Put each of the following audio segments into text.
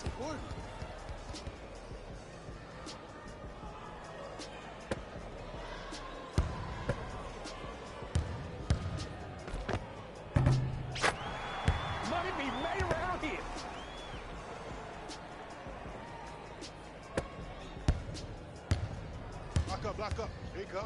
That's important. Money be made around here. Block up. Here you go.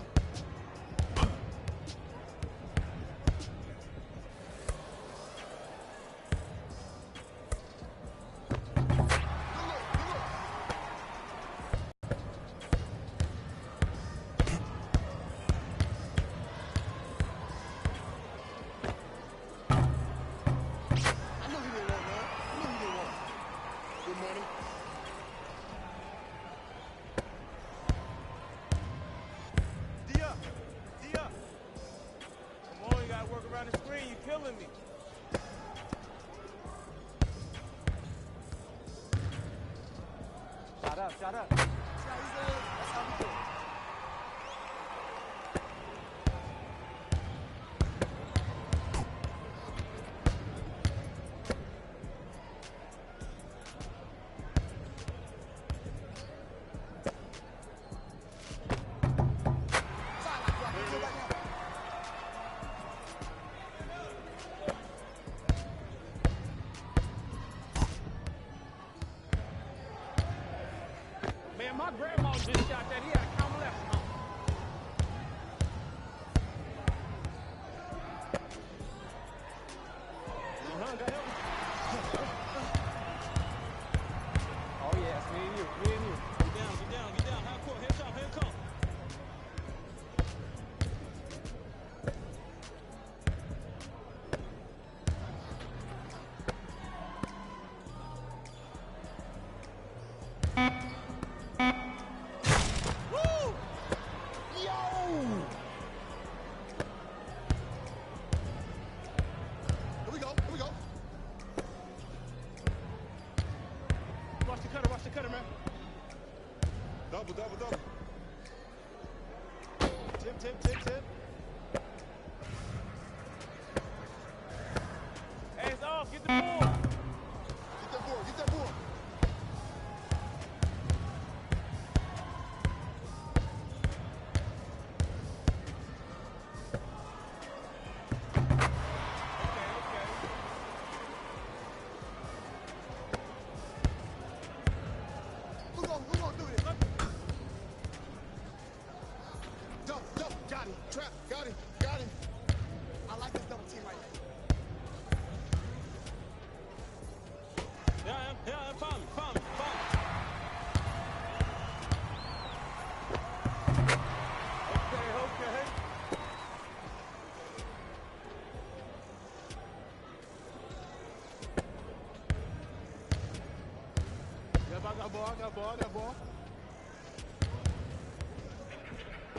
Shut up. That's how we do it. My grandma just shot that. He had a count left. Oh, yeah, it's me and you. Me and you. Get down. Hand come. Watch the cutter, man. Double. Tip. Hands off, get the ball. Get that board. Who gonna do this? Double, got him. Trap, got him. I like this double team right here. Yeah, follow me. Okay. I got ball.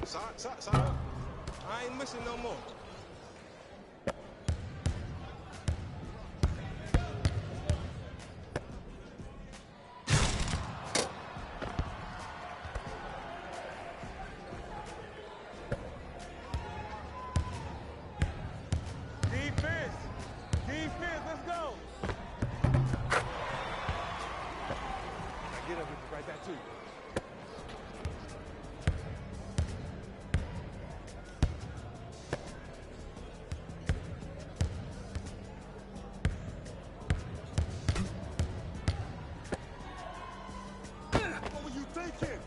Side up. I ain't missing no more. Defense, let's go. Get up and right back to you. What were you thinking?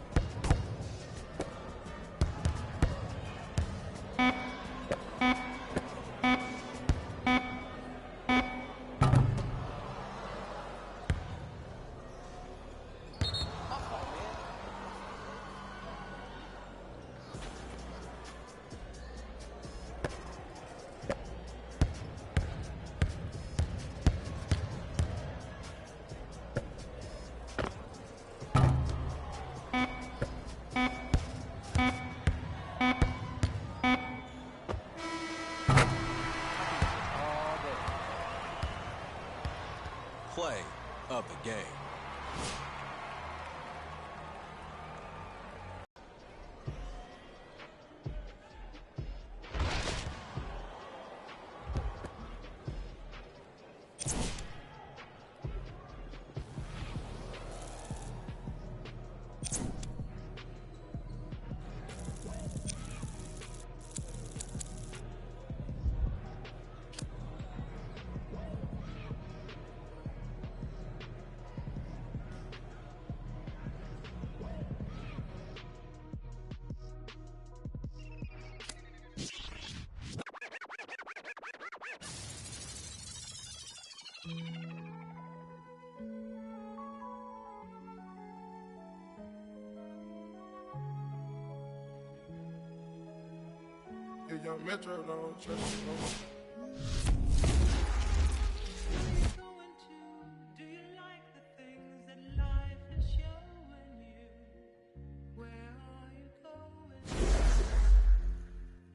Play of the game. nigga, young Metro, don't trust me. Do you like the things that life is showing you? Where are you going?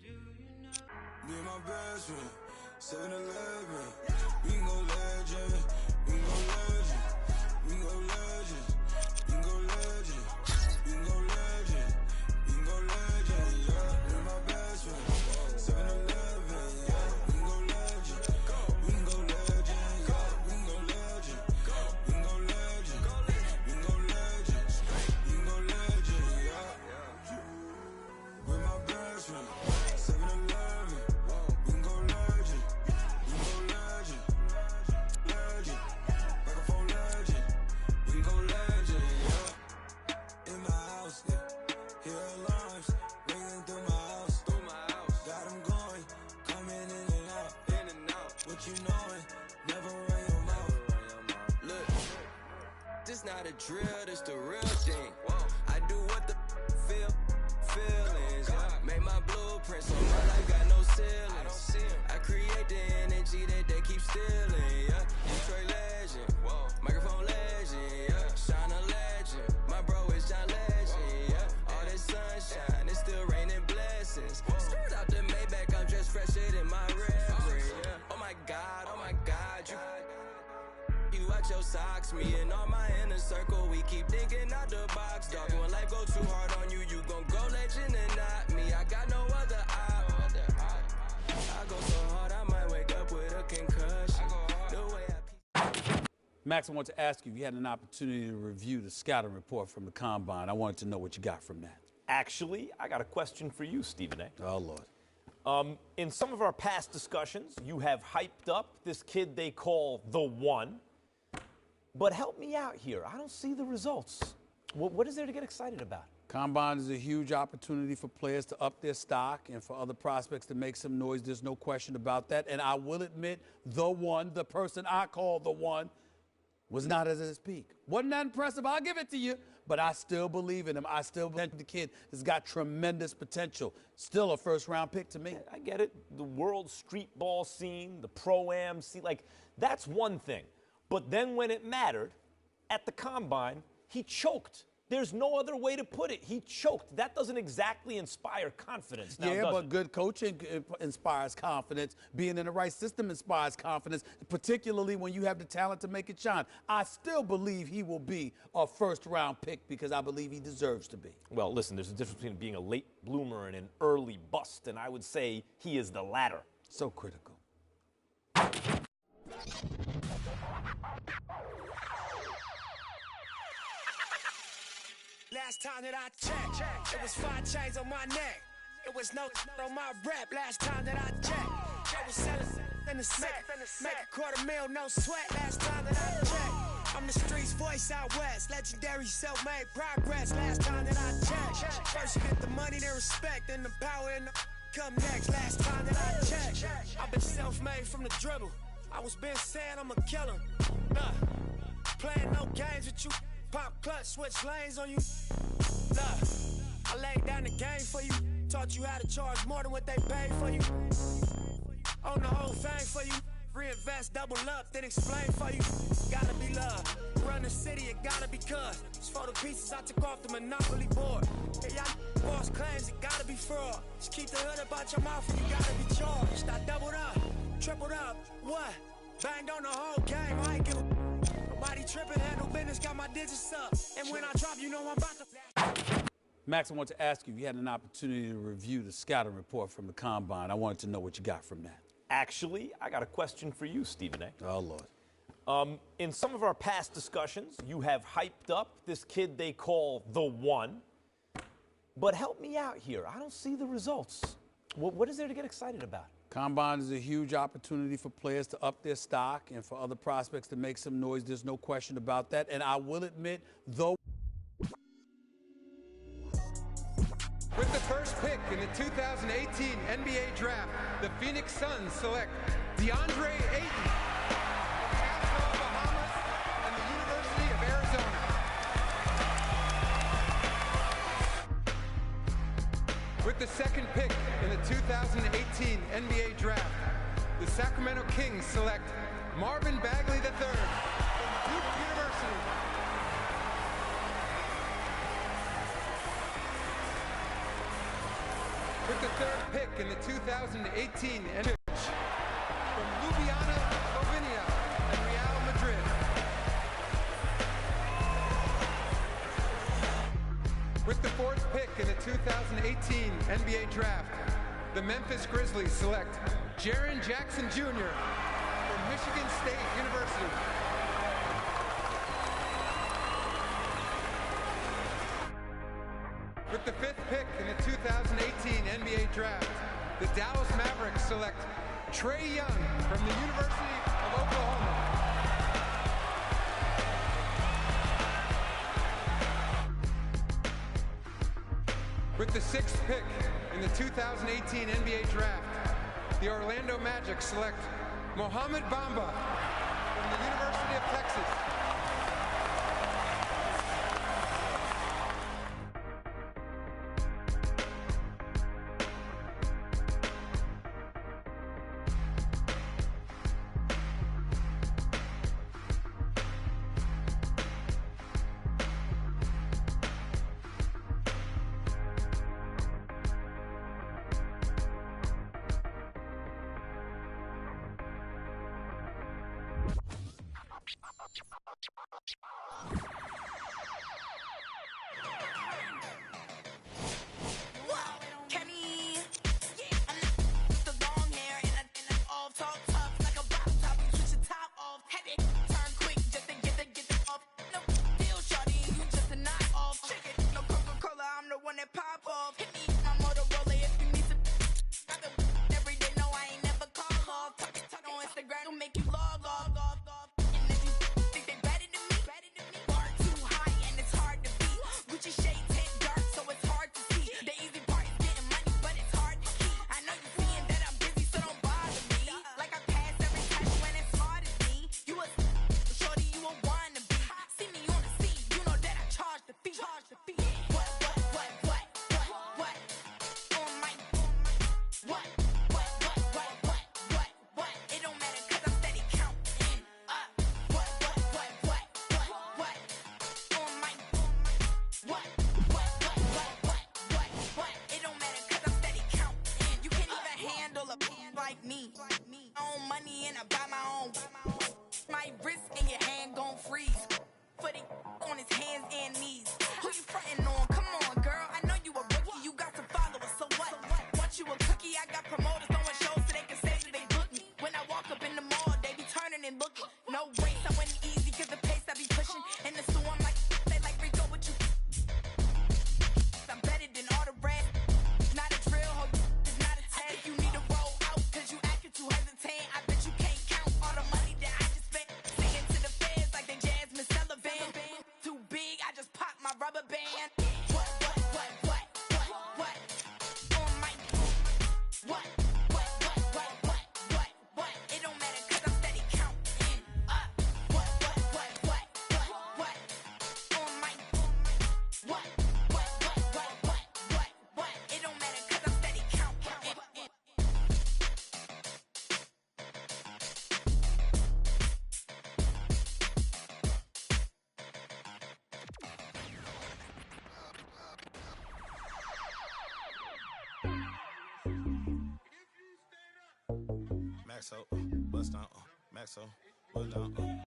Do you know? Me and my best friend, 7-Eleven. We can go legend, we can go legend, we can go legend, we can go legend, we can go legend, we can go legend, yeah. Me and my best friend, 7-Eleven, yeah. We can go legend, we can go legend, yeah. We can go legend, we can go legend, we can go legend, we can go legend, yeah. With my best friend, 7-Eleven. We can go legend, we can go legend, legend, microphone legend, we can go legend, yeah. In my house, yeah. Hear alarms ringing through my house, got them going, coming in and out, what you knowin', never run your mouth. Look, this not a drill, this the real thing. I do what the feelings, yeah. Make my blueprint so my life got no ceilings. I create the energy that they keep stealing, yeah. Detroit legend, microphone legend, yeah. Shine a legend, my bro is John Legend, yeah. All this sunshine, it's still raining blessings. Skirt out the Maybach, I'm dressed fresher than my reverend, yeah. Oh my God, you out your socks. Me and all my inner circle, we keep thinking out the box. Dog, when life go too hard on you, you gon' go legend and not me. I got no other op. I go so hard, I might wake up with a concussion. The way I Max, I want to ask you if you had an opportunity to review the scouting report from the Combine. I wanted to know what you got from that. Actually, I got a question for you, Stephen A. Oh, Lord. In some of our past discussions, you have hyped up this kid they call the One. But help me out here. I don't see the results. What is there to get excited about? Combine is a huge opportunity for players to up their stock and for other prospects to make some noise. There's no question about that. And I will admit, the One, the person I call the One, was not at his peak. Wasn't that impressive? I'll give it to you. But I still believe in him. I still believe the kid has got tremendous potential. Still a first-round pick to me. I get it. The world street ball scene, the pro-am scene, like, that's one thing. But then when it mattered, at the Combine, he choked. There's no other way to put it. He choked. That doesn't exactly inspire confidence. Now, yeah, but good coaching inspires confidence. Being in the right system inspires confidence, particularly when you have the talent to make it shine. I still believe he will be a first-round pick because I believe he deserves to be. Well, listen, there's a difference between being a late bloomer and an early bust, and I would say he is the latter. So critical. Last time that I checked, it was 5 chains on my neck. It was no on my rep. Last time that I checked, I was selling in the set. Make $250,000, no sweat. Last time that I checked, I'm the streets voice out west. Legendary self-made progress. Last time that I checked, first you get the money, then respect, then the power and the come next. Last time that I checked, I've been self-made from the dribble. I was been saying I'm a killer. Nah, playing no games with you. Pop clutch, switch lanes on you. Nah, I laid down the game for you. Taught you how to charge more than what they paid for you. Own the whole thing for you. Reinvest, double up, then explain for you. Gotta be love. Run the city, it gotta be cuz. It's for the pieces I took off the monopoly board. Hey, y'all boss claims, it gotta be fraud. Just keep the hood about your mouth and you gotta be charged. I doubled up, tripled up, what? Banged on the whole game, I ain't give a nobody tripping, handle business, got my digits up. And when I drop, you know I'm about to. Max, I want to ask you if you had an opportunity to review the scouting report from the Combine. I wanted to know what you got from that. Actually, I got a question for you, Stephen A. Oh, Lord. In some of our past discussions, you have hyped up this kid they call the One. But help me out here. I don't see the results. What is there to get excited about? Combine is a huge opportunity for players to up their stock and for other prospects to make some noise. There's no question about that. And I will admit, though. With the first pick in the 2018 NBA Draft, the Phoenix Suns select DeAndre Ayton from Nassau, Bahamas, and the University of Arizona. With the second pick in the 2018 NBA Draft, the Sacramento Kings select Marvin Bagley III from Duke University. With the third pick in the 2018 NBA from Ljubljana, Slovenia and Real Madrid. With the fourth pick in the 2018 NBA Draft, the Memphis Grizzlies select Jaren Jackson Jr. from Michigan State University. With the fifth pick in the 2018 NBA Draft, the Dallas Mavericks select Trae Young from the University of Oklahoma. With the sixth pick in the 2018 NBA Draft, the Orlando Magic select Mohamed Bamba from the University of Texas. Maxo, bust down, Maxo, bust down.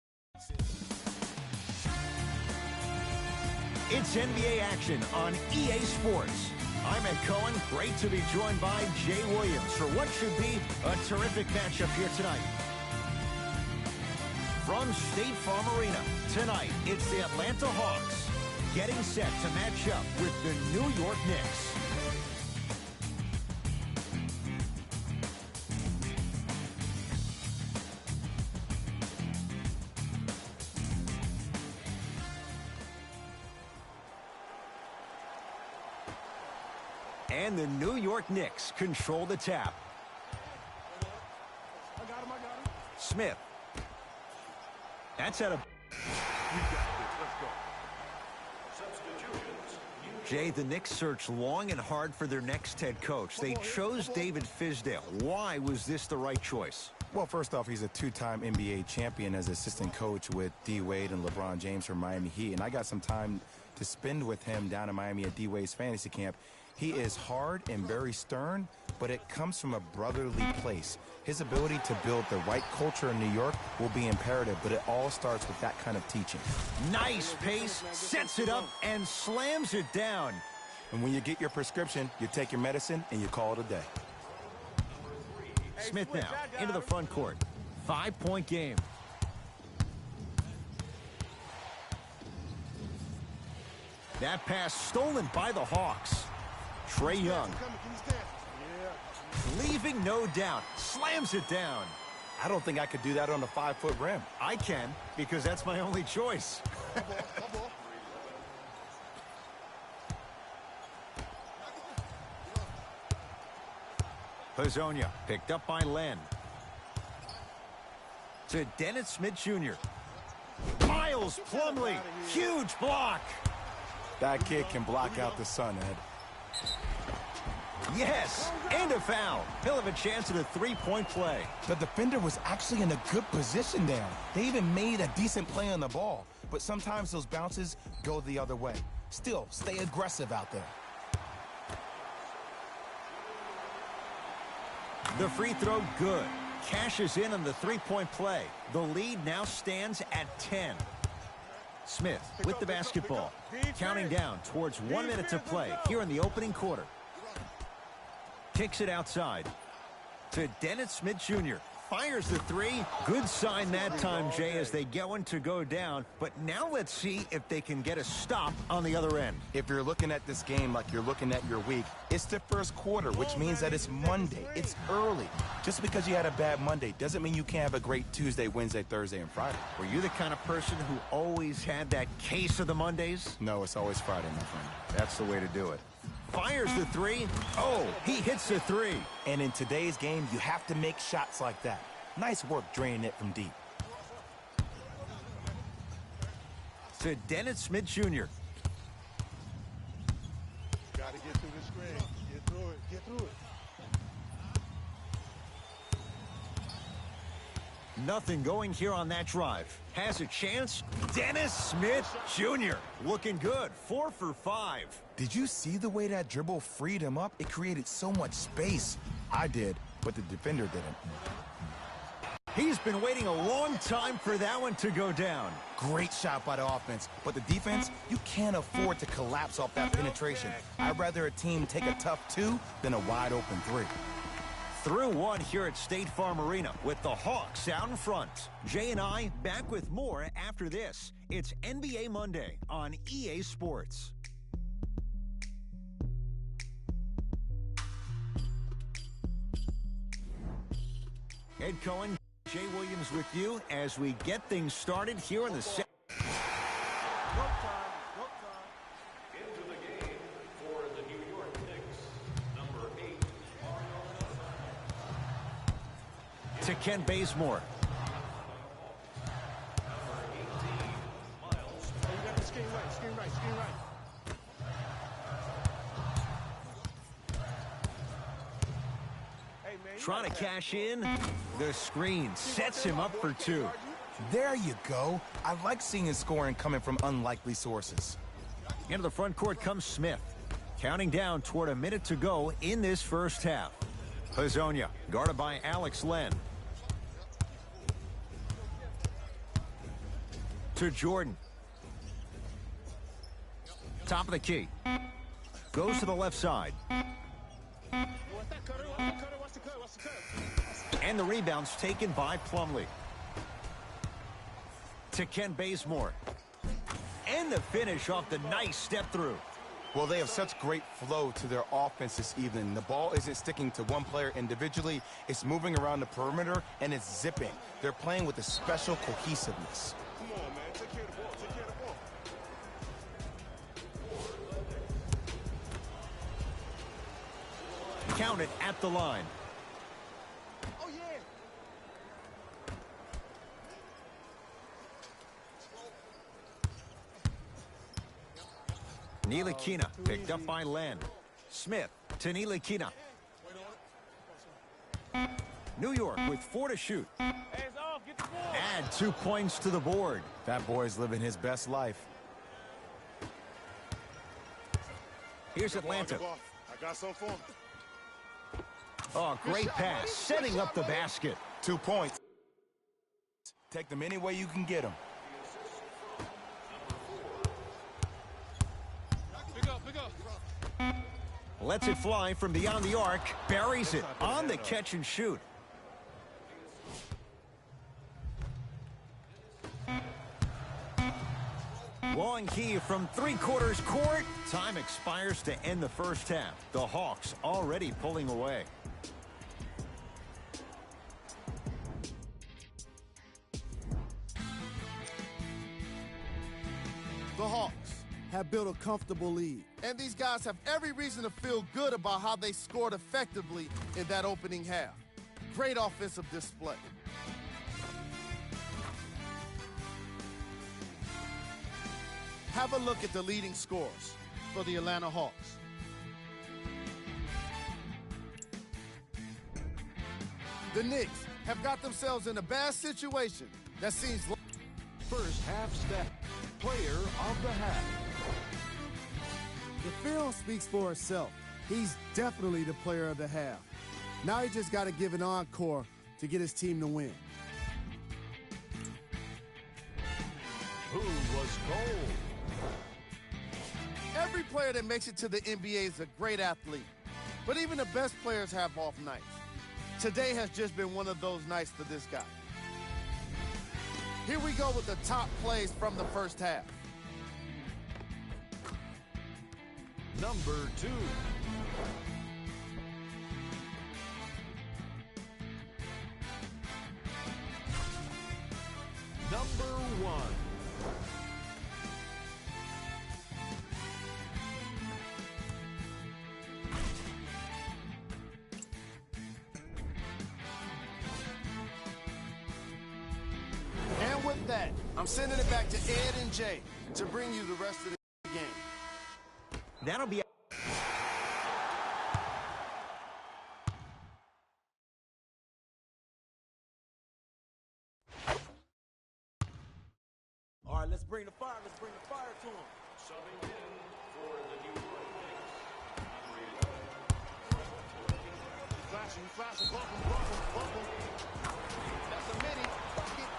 It's NBA action on EA Sports. I'm Ed Cohen. Great to be joined by Jay Williams for what should be a terrific matchup here tonight. From State Farm Arena, tonight it's the Atlanta Hawks getting set to match up with the New York Knicks. And the New York Knicks control the tap. I got him. Smith. That's out of... You got this. Let's go. Substitutions. Jay, the Knicks searched long and hard for their next head coach. They chose David Fizdale. Why was this the right choice? Well, first off, he's a two-time NBA champion as assistant coach with D. Wade and LeBron James from Miami Heat. And I got some time to spend with him down in Miami at D. Wade's fantasy camp. He is hard and very stern, but it comes from a brotherly place. His ability to build the right culture in New York will be imperative, but it all starts with that kind of teaching. Nice pace, sets it up, and slams it down. And when you get your prescription, you take your medicine and you call it a day. Smith now into the front court. 5-point game. That pass stolen by the Hawks. Trae Young. Leaving no doubt. Slams it down. I don't think I could do that on a 5-foot rim. I can, because that's my only choice. Hazonia picked up by Len. To Dennis Smith Jr. Miles Plumlee. Huge block. That kid can block out the sun, Ed. Yes, and a foul. He'll have a chance at a three-point play. The defender was actually in a good position there. They even made a decent play on the ball. But sometimes those bounces go the other way. Still, stay aggressive out there. The free throw good. Cashes in on the three-point play. The lead now stands at 10. Smith with the basketball. Counting down towards 1 minute to play here in the opening quarter. Kicks it outside to Dennis Smith Jr. Fires the three. Good sign that time, Jay, as they get one to go down. But now let's see if they can get a stop on the other end. If you're looking at this game like you're looking at your week, it's the first quarter, which means that it's Monday. It's early. Just because you had a bad Monday doesn't mean you can't have a great Tuesday, Wednesday, Thursday, and Friday. Were you the kind of person who always had that case of the Mondays? No, it's always Friday, my friend. That's the way to do it. Fires the three. Oh, he hits the three. And in today's game, you have to make shots like that. Nice work draining it from deep. To Dennis Smith Jr. Got to get through the screen. Get through it. Get through it. Nothing going here on that drive. Has a chance. Dennis Smith Jr. Looking good. 4 for 5. Did you see the way that dribble freed him up? It created so much space. I did, but the defender didn't. He's been waiting a long time for that one to go down. Great shot by the offense, but the defense, you can't afford to collapse off that penetration. I'd rather a team take a tough 2 than a wide open 3. Through 1 here at State Farm Arena with the Hawks out in front. Jay and I back with more after this. It's NBA Monday on EA Sports. Ed Cohen, Jay Williams with you as we get things started here in the second. Into the game for the New York Knicks, number 8. To Ken Bazemore. Screen right. Trying to cash in. The screen sets him up for 2. There you go. I like seeing scoring coming from unlikely sources. Into the front court comes Smith. Counting down toward a minute to go in this first half. Hazonia guarded by Alex Len. To Jordan. Top of the key. Goes to the left side. And the rebound's taken by Plumlee. To Ken Bazemore. And the finish off the nice step through. Well, they have such great flow to their offense this evening. The ball isn't sticking to one player individually. It's moving around the perimeter, and it's zipping. They're playing with a special cohesiveness. Come on, man. Take care of the ball. Take care of the ball. Count it at the line. Oh, yeah. Ntilikina picked up by Len. Smith to Ntilikina. New York with 4 to shoot. Add 2 points to the board. That boy's living his best life. Here's Atlanta. I got something for him. Oh, great pass, setting up the basket. 2 points. Take them any way you can get them. Pick up. Lets it fly from beyond the arc. Buries it on the catch and shoot. Long key from 3/4 court. Time expires to end the first half. The Hawks already pulling away. The Hawks have built a comfortable lead, and these guys have every reason to feel good about how they scored effectively in that opening half. Great offensive display. Have a look at the leading scores for the Atlanta Hawks. The Knicks have got themselves in a bad situation that seems like first half stat. Player of the half. the film speaks for itself. He's definitely the player of the half. Now he just got to give an encore to get his team to win. Who was gold? Every player that makes it to the NBA is a great athlete, but even the best players have off nights. Today has just been one of those nights for this guy. Here we go with the top plays from the first half. Number 2. Number 1. And with that, I'm sending it back to Ed and Jay to bring you the rest of the game. That'll be... All right, let's bring the fire. Let's bring the fire to him. Subbing in for the New York Knicks. Flashing, bump him. That's a mini bucket.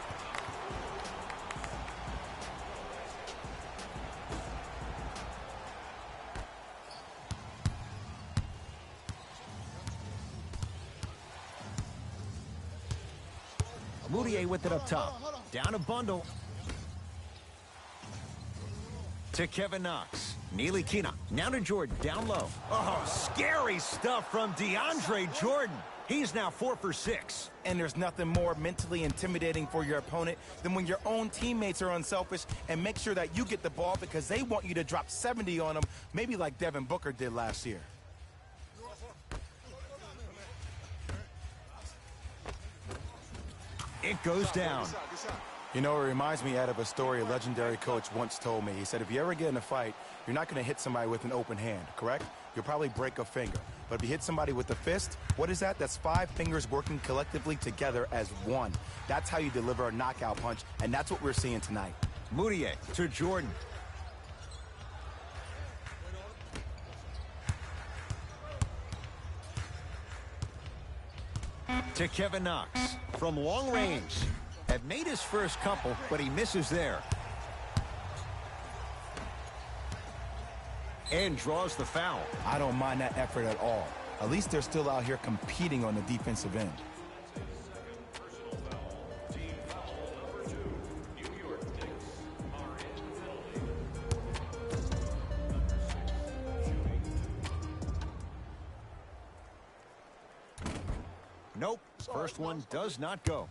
Moutier with it up top. Down a bundle. To Kevin Knox. Ntilikina. Now to Jordan. Down low. Oh, scary stuff from DeAndre Jordan. He's now 4 for 6. And there's nothing more mentally intimidating for your opponent than when your own teammates are unselfish and make sure that you get the ball because they want you to drop 70 on them, maybe like Devin Booker did last year. It goes down. You know, it reminds me of a story a legendary coach once told me. He said, if you ever get in a fight, you're not going to hit somebody with an open hand, correct? You'll probably break a finger. But if you hit somebody with a fist, what is that? That's 5 fingers working collectively together as one. That's how you deliver a knockout punch, and that's what we're seeing tonight. Moutier to Jordan. To Kevin Knox. From long range. Had made his first couple, but he misses there. And draws the foul. I don't mind that effort at all. At least they're still out here competing on the defensive end. Nope. First one does not go.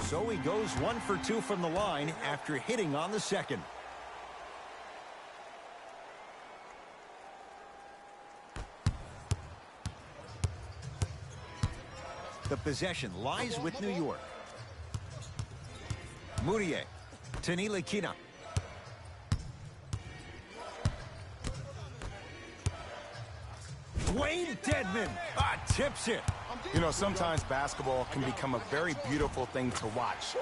So he goes 1 for 2 from the line after hitting on the second. The possession lies with New York. Moutier to Nilikina. Wayne Dedman tips it. You know, sometimes basketball can become a very beautiful thing to watch.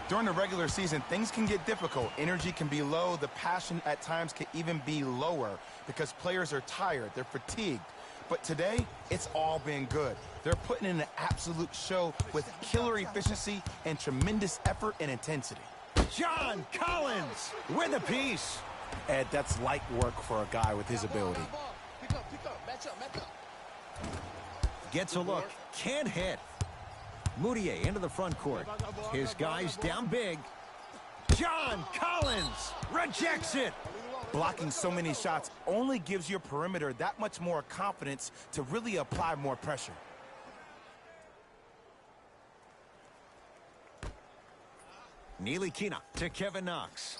During the regular season, things can get difficult. Energy can be low. The passion at times can even be lower because players are tired. They're fatigued. But today, it's all been good. They're putting in an absolute show with killer efficiency and tremendous effort and intensity. John Collins with a piece. Ed, that's light work for a guy with his ability. Pick up, match up. Gets a look, can't hit. Moutier into the front court. His guys down big. John Collins rejects it. Blocking so many shots only gives your perimeter that much more confidence to really apply more pressure. Nilikina to Kevin Knox.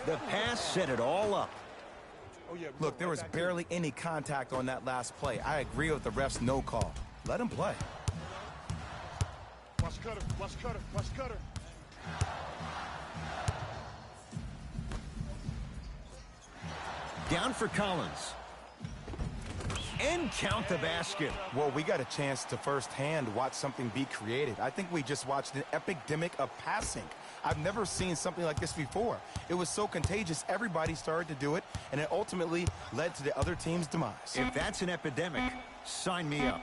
The pass set it all up. Look, there was barely any contact on that last play. I agree with the ref's no call. Let him play. Watch cutter. Down for Collins. And count the basket. Well, we got a chance to firsthand watch something be created. I think we just watched an epidemic of passing. I've never seen something like this before. It was so contagious, everybody started to do it, and it ultimately led to the other team's demise. If that's an epidemic, sign me up.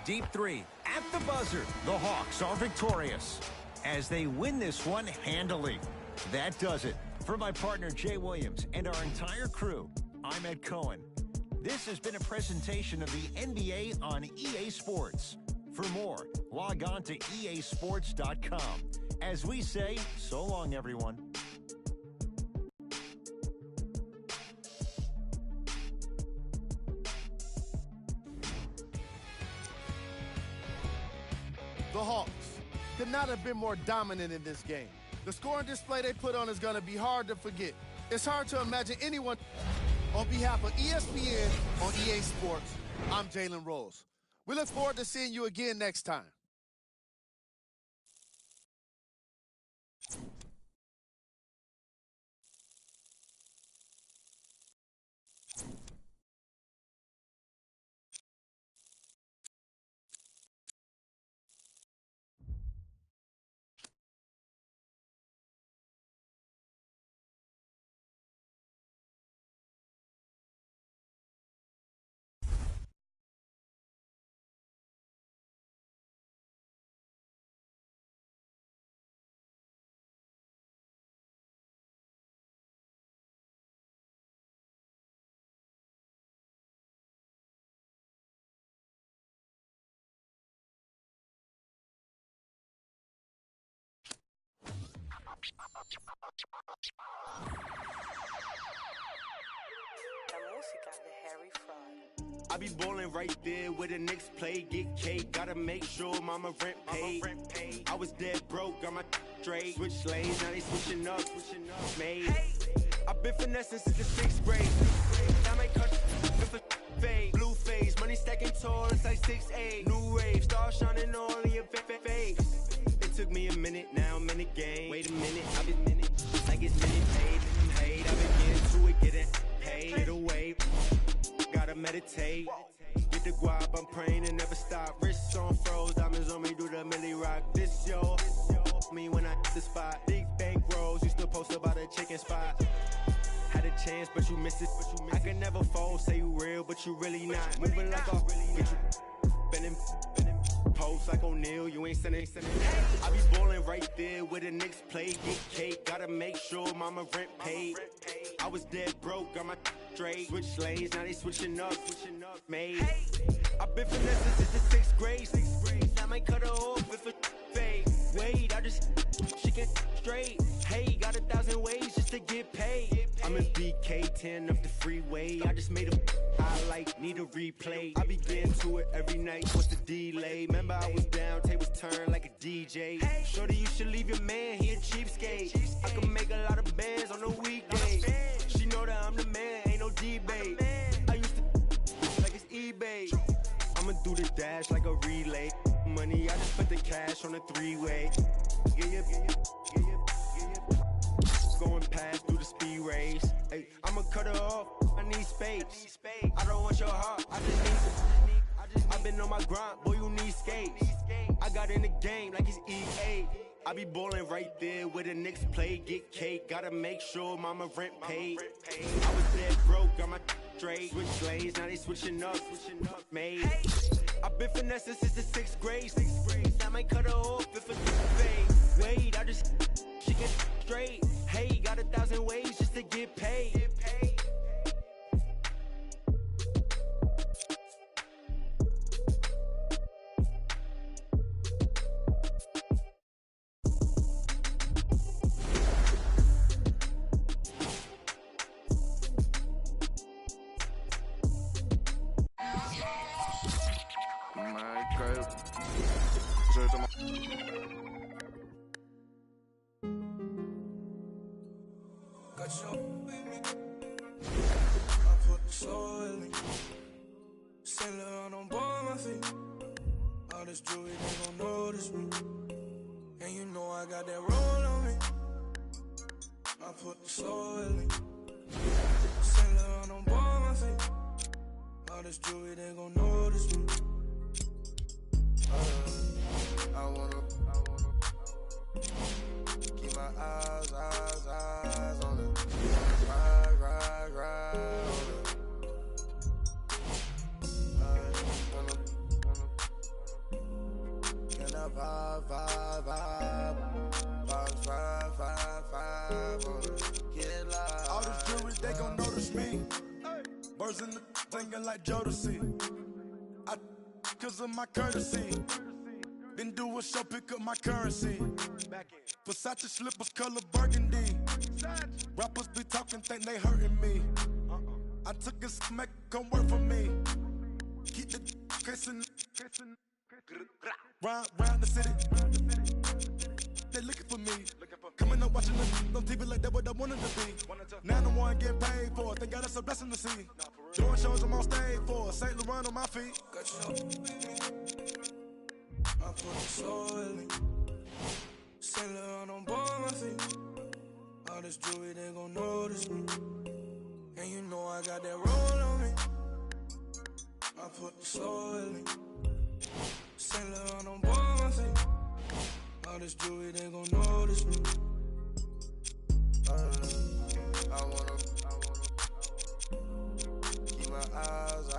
Deep three at the buzzer. The Hawks are victorious as they win this one handily. That does it. For my partner Jay Williams and our entire crew, I'm Ed Cohen. This has been a presentation of the NBA on EA Sports. For more, log on to easports.com. As we say, so long, everyone. The Hawks could not have been more dominant in this game. The scoring display they put on is going to be hard to forget. It's hard to imagine anyone. On behalf of ESPN on EA Sports, I'm Jalen Rose. We look forward to seeing you again next time. I be ballin' right there where the Knicks play, get cake, gotta make sure mama rent paid. I was dead broke, got my straight, switch lanes, now they switching up, made. I've been finessing since the 6th grade. Now my cut for fade, blue face, money stacking tall, it's like 6'8". New rave, star shining all in your face. It took me a minute, now I'm in the game. Wait a minute, I've been in it, like it's minute paid. I've been getting to it, getting paid. Get away, gotta meditate. Get the guap, I'm praying and never stop. Wrists on froze, diamonds on me, do the milli rock. This yo, me when I hit the spot. Big bank rolls, used to post about a chicken spot. Had a chance, but you missed it. I can never fold, say you real, but you really not. Moving like a get you bending, post like O'Neal, you ain't sending. I be ballin' right there where the Knicks play, get cake, gotta make sure mama rent paid. I was dead broke, got my straight, switch lanes, now they switching up, made. I've been finessing since the 6th grade. I might cut her off if it fade. Wait, I just she can straight. Hey, got 1,000 ways just to get paid. I'm in BK10 up the freeway. I just made a highlight, need a replay. I be getting to it every night. What's the delay? Remember I was down, tables turned like a DJ. Shorty, you should leave your man, he a cheapskate. I can make a lot of bands on the weekday. She know that I'm the man, ain't no debate. I used to like it's eBay. I'ma through the dash like a relay. Money, I just put the cash on a three-way. Yeah. Going past through the speed race. Hey, I'ma cut her off. I need space. I don't want your heart. I just need. I've been on my grind, boy. You need skates. I got in the game like it's EA. I be ballin' right there where the Knicks play. Get cake, gotta make sure mama rent paid. I was dead broke, got my straight. Switch lanes, now they switching up. Made. I've been finessing since the 6th grade. I might cut her off if it's fade. Wait, I just she get straight. Hey, got 1,000 ways just to get paid. My courtesy, then do a show, pick up my currency. Versace slippers, color burgundy. Rappers be talking, think they hurting me. I took a smack, come work for me. Keep the kissing, round the city. They looking for me. Coming up watching the on TV like that, what I wanted to be. Now the one getting paid for it. Thank God that's a blessing to see. Doing shows I'm on stage for St. Laurent on my feet. I put the soul in me. St. Laurent on both my feet. All this jewelry, they gon' notice me. And you know I got that roll on me. I put the soul in me. St. Laurent on both my feet. All this jewelry, they gon' notice me. I wanna keep my eyes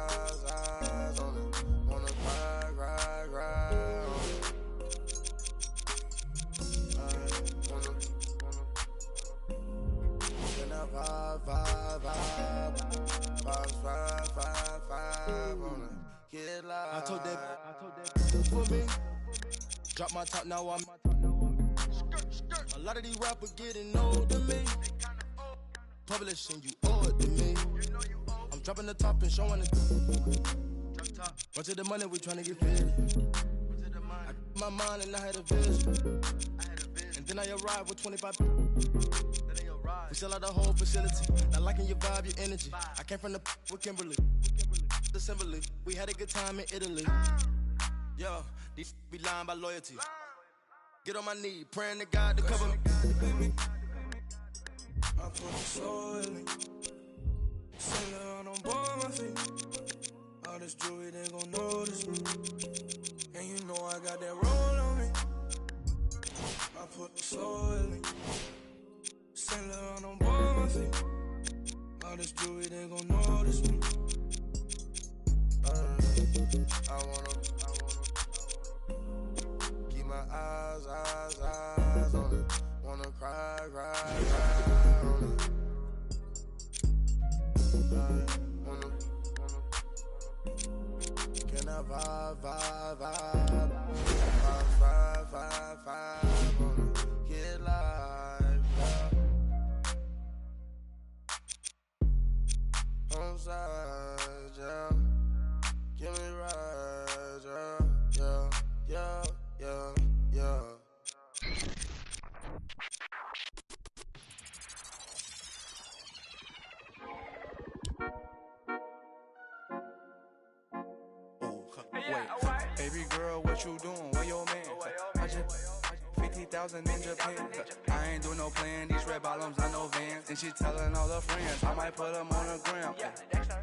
on it. Wanna cry on it. Can I vibe on it. Get live. I told that for me. Drop my top, now I'm. A lot of these rappers getting old to me. Publishing, you owe it to me. I'm dropping the top and showing it. Run to the money, we tryna get fit. I kept my mind and I had a vision. And then I arrived with 25. We sell out the whole facility. Not liking your vibe, your energy. I came from the with Kimberly. Assembly. We had a good time in Italy. Yo, these be lying by loyalty. Get on my knee, praying to God to cover me. I put the soul in me. Sail around on board my feet. All this jewelry, they gon' notice me. And you know I got that roll on me. I put the soul in me. Sail around on board my feet. All this jewelry, they gon' notice me. I wanna keep my eyes on it. Wanna cry on it. Can I vibe on it. Get live, on side, yeah. Give me right, yeah. Wait, baby girl, what you doing? Where your man? I just 50,000 in Japan. I ain't doing no plan. These red bottoms, I know Vans. And she telling all her friends, I might put them on the gram.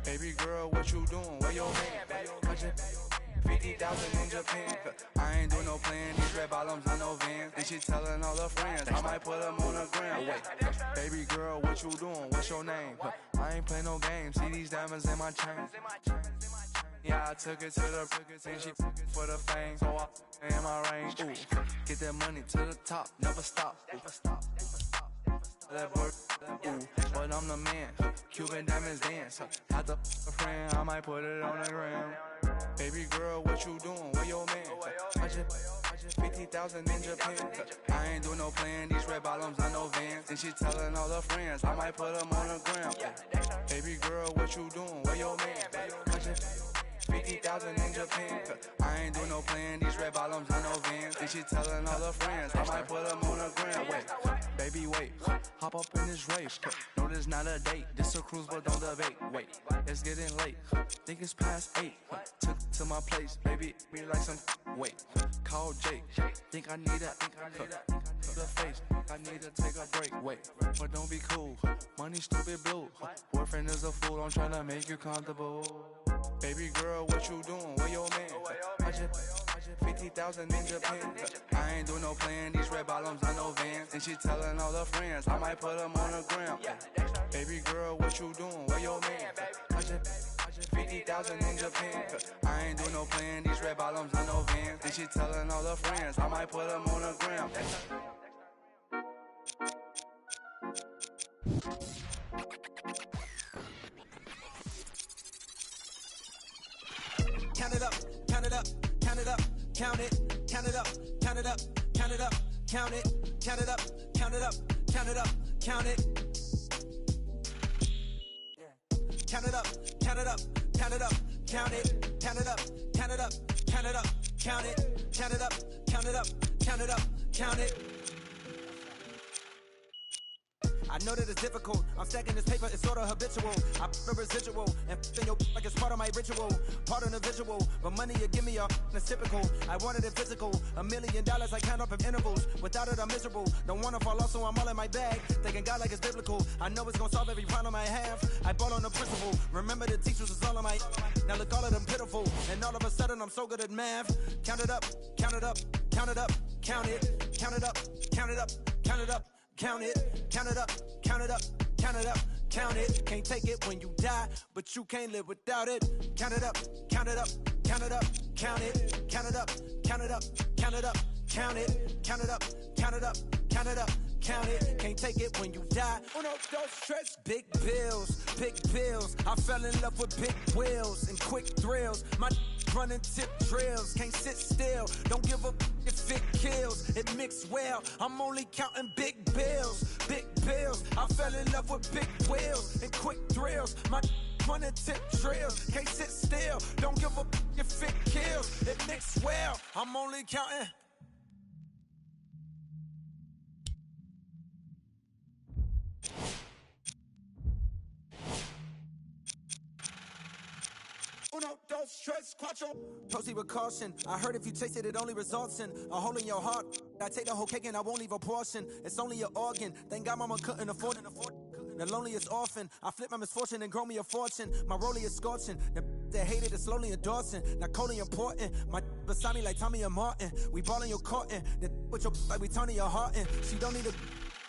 Baby girl, what you doing? Where your man? I just 50,000 in Japan. I ain't doing no plan. These red bottoms, I know Vans. And she telling all her friends, I might put them on the gram. Wait, baby girl, what you doing? What's your name? I ain't playing no games. See these diamonds in my chain. Yeah, I took it to the and she for the fame. So I in my range. Ooh, get that money to the top, never stop. That bird, ooh, but I'm the man. Cuban diamonds dance. Had to a friend, I might put it on the gram. Baby girl, what you doing? Where your man? I just 50,000 in Japan. I ain't doing no plan. These red bottoms, I know Vans. And she telling all her friends, I might put them on the gram. Baby girl, what you doing? Where your man? I just 50,000 in Japan. I ain't doing no plan. These red bottoms, I know Vans. And she telling all her friends, I might put them on the gram. Wait, baby, wait. Hop up in this race. No, this not a date. This a cruise, but don't debate. Wait, it's getting late. Think it's past 8. Took to my place, baby. Me like some. Wait, call Jake. Think I need the face. I need to take a break. Wait, but don't be cool. Money stupid blue. Boyfriend is a fool. I'm trying to make you comfortable. Baby girl, what you doing? Where your man? I just 50,000 in Japan. I ain't doing no plan. These red bottoms, I know Vans. And she telling all her friends, I might put them on the gram. Baby girl, what you doing? Where your man? I just 50,000 in Japan. I ain't doing no plan. These red bottoms, I know Vans. And she telling all her friends, I might put them on the gram. Count it up, count it up, count it up, count it, count it up, count it up, count it up, count it, count it up, count it up, count it up, count it. Count it up, count it up, count it up, count it, count it up, count it up, count it up, count it, count it up, count it up, count it up, count it. I know that it's difficult. I'm stacking this paper, it's sort of habitual. I prefer residual and f***ing your like it's part of my ritual, part of the visual. But money you give me a it's typical. I wanted it physical. $1 million I count up in intervals. Without it I'm miserable. Don't wanna fall off, so I'm all in my bag. Thinking God like it's biblical. I know it's gonna solve every problem I have. I bought on the principle. Remember the teachers was all of my. Now look all of them pitiful. And all of a sudden I'm so good at math. Count it up, count it up, count it up, count it, count it up, count it up, count it up. Count it, count it up, count it up, count it up, count it. Can't take it when you die, but you can't live without it. Count it up, count it up, count it up, count it, count it up, count it up, count it up, count it, count it up, count it up, count it up, count it. Can't take it when you die. Uno, dos, tres. Big bills, big bills. I fell in love with big wheels and quick thrills. My running tip drills, can't sit still. Don't give up if it kills. It mixed well. I'm only counting big bills, big bills. I fell in love with big wheels and quick thrills. My running tip drills, can't sit still. Don't give up if it kills. It mixed well. I'm only counting. Uno, dos, tres, cuatro. Proceed with caution. I heard if you taste it, it only results in a hole in your heart. I take the whole cake and I won't leave a portion. It's only an organ. Thank God mama couldn't afford it. The loneliest orphan. I flip my misfortune and grow me a fortune. My rollie is scorching. The hate it is slowly endorsing. Not coldly important. My beside me like Tommy and Martin. We ballin' your courtin'. The with your like we Tony your heart in. She don't need a.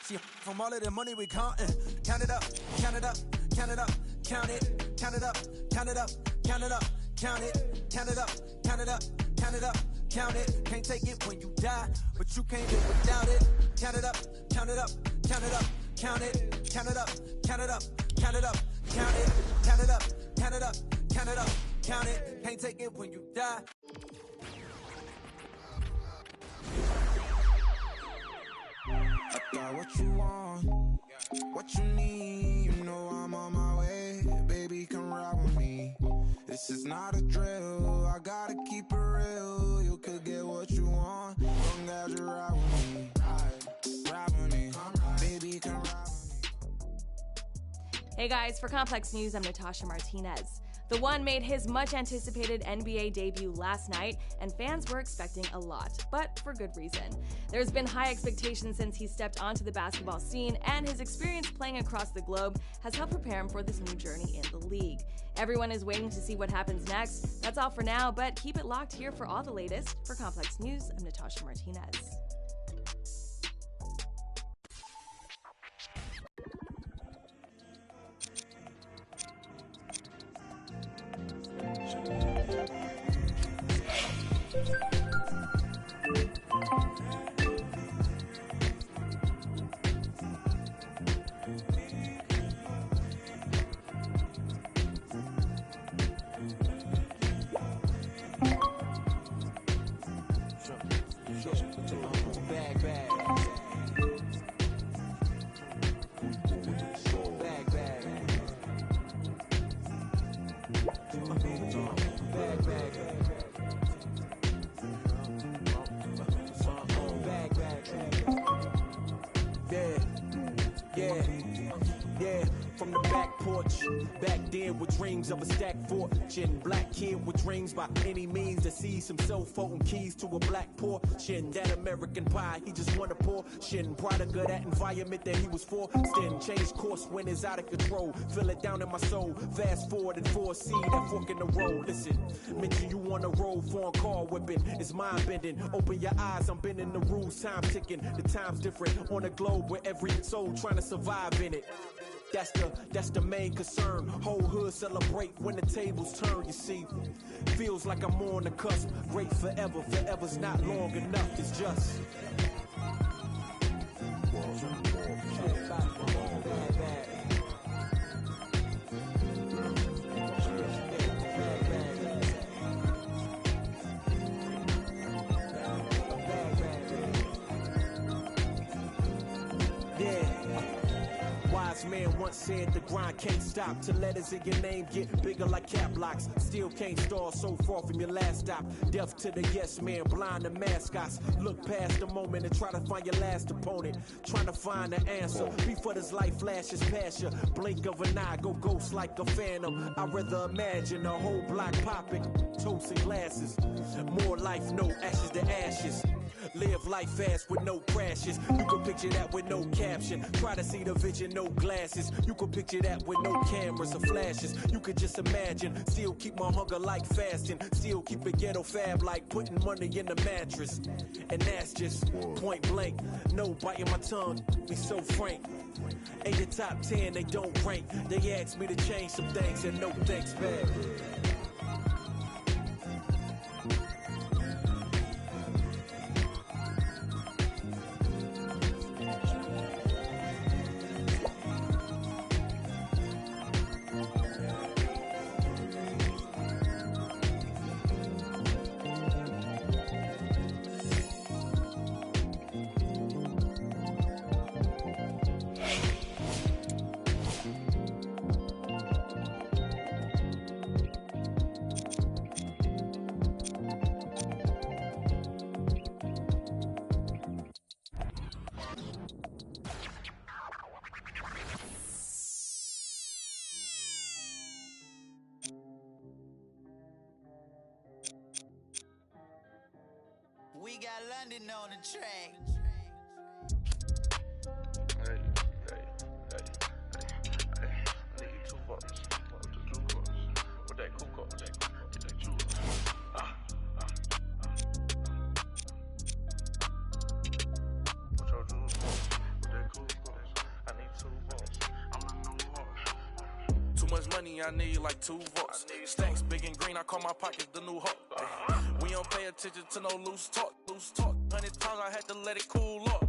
She from all of the money we countin'. Count it up, count it up, count it up, count it, count it up, count it up, count it up, count it, count it up, count it up, count it up, count it. Can't take it when you die, but you can't live without it. Count it up, count it up, count it up, count it, count it up, count it up, count it up, count it, count it up, count it up, count it up, count it. Can't take it when you die. I got what you want, what you need. You know I'm on my way, baby, come ride with me. This is not a drill, I gotta keep it real. You could get what you want, long as you ride with me. Ride with me, baby, come ride with me. Hey guys, for Complex News, I'm Natasha Martinez. The One made his much-anticipated NBA debut last night, and fans were expecting a lot, but for good reason. There's been high expectations since he stepped onto the basketball scene, and his experience playing across the globe has helped prepare him for this new journey in the league. Everyone is waiting to see what happens next. That's all for now, but keep it locked here for all the latest. For Complex News, I'm Natasha Martinez. From the back porch, back then with dreams of a stacked fortune. Black kid with dreams by any means to seize some cell phone keys to a black portion. That American pie, he just wanna portion. Product of that environment that he was forced in. Changed course when it's out of control. Feel it down in my soul. Fast forward and foresee that fork in the road. Listen, mention you on the road, foreign car whipping. It's mind bending. Open your eyes, I'm bending the rules. Time ticking. The time's different on a globe where every soul trying to survive in it. That's the main concern. Whole hood celebrate when the tables turn, you see. Feels like I'm on the cusp. Great forever, forever's not long enough, it's just. Man once said the grind can't stop till letters in your name get bigger like cap locks. Still can't stall so far from your last stop. Deaf to the yes man, blind to mascots. Look past the moment and try to find your last opponent. Trying to find the answer before this life flashes past you. Blink of an eye, go ghost like a phantom. I'd rather imagine a whole block popping, toasting glasses. More life, no ashes to ashes. Live life fast with no crashes. You can picture that with no caption. Try to see the vision, no glasses. You can picture that with no cameras or flashes. You could just imagine. Still keep my hunger like fasting. Still keep it ghetto fab like putting money in the mattress. And that's just point blank. No biting my tongue, be so frank. In the top 10, they don't rank. They asked me to change some things and no thanks back. We got London on the track. Hey, I need you 2 bucks. With that cool cup, with that juice. With your juice, with that cool cup. I need 2 bucks. I'm in New York. Too much money, I need like 2 votes. Stacks big and green, I call my pockets the new hawk. We don't pay attention to no loose talk. 100 times I had to let it cool up.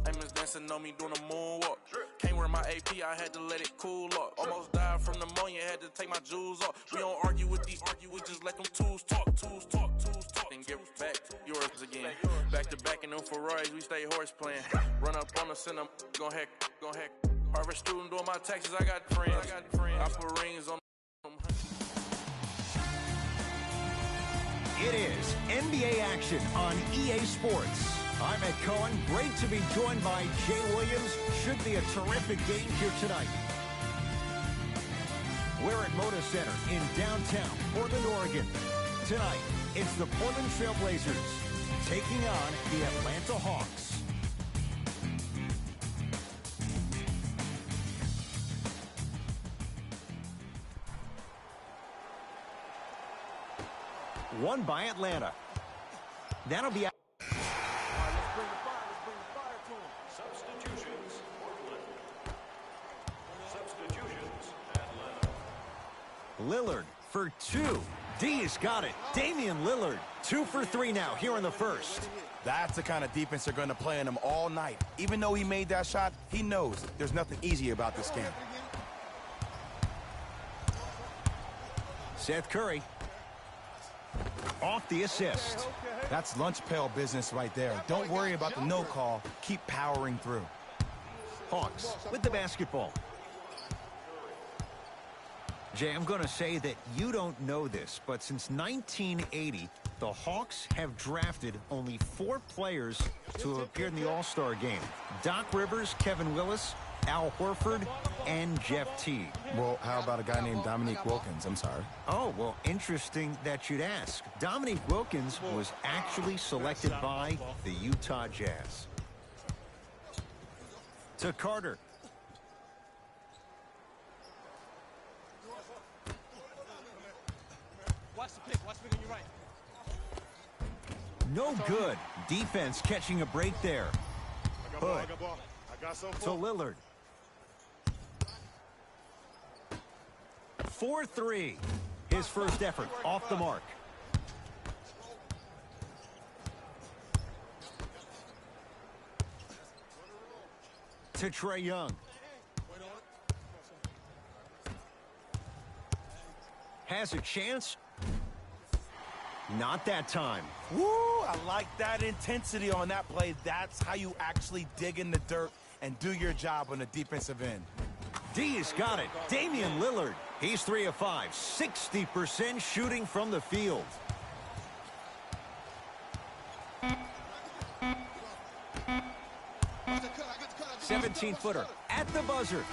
Amos dancing on me doing a moonwalk. Can't wear my AP, I had to let it cool up. Almost died from pneumonia, had to take my jewels off. We don't argue with these, we just let them tools talk. And get back yours again. Back to back in them Ferraris, we stay horse playing. Run up on us, send them, gon' heck. Harvard student doing my taxes, I got friends. I put rings on them. It is NBA action on EA Sports. I'm Ed Cohen. Great to be joined by Jay Williams. Should be a terrific game here tonight. We're at Moda Center in downtown Portland, Oregon. Tonight, it's the Portland Trail Blazers taking on the Atlanta Hawks. Won by Atlanta. That'll be out. Substitutions, Portland. Substitutions, Atlanta. Lillard for two. D's got it. Damian Lillard, 2 for 3 now here in the first. That's the kind of defense they're going to play on him all night. Even though he made that shot, he knows there's nothing easy about this game. Seth Curry. Off the assist. That's lunch pail business right there. Don't worry about the no call. Keep powering through. Hawks with the basketball. Jay, I'm going to say that you don't know this, but since 1980, the Hawks have drafted only 4 players to have appeared in the All-Star game. Doc Rivers, Kevin Willis, Al Horford, and Jeff Teague. Well, how about a guy named Dominique Wilkins? I'm sorry. Oh, well, interesting that you'd ask. Dominique Wilkins was actually selected by the Utah Jazz. To Carter. Watch the pick. Watch the pick on your right. No good. Defense catching a break there. Hood to Lillard. 4-3. His first effort off the mark. To Trae Young. Has a chance. Not that time. Woo! I like that intensity on that play. That's how you actually dig in the dirt and do your job on the defensive end. D's got it. Damian Lillard. He's 3 of 5. 60% shooting from the field. "17-footer at the buzzer.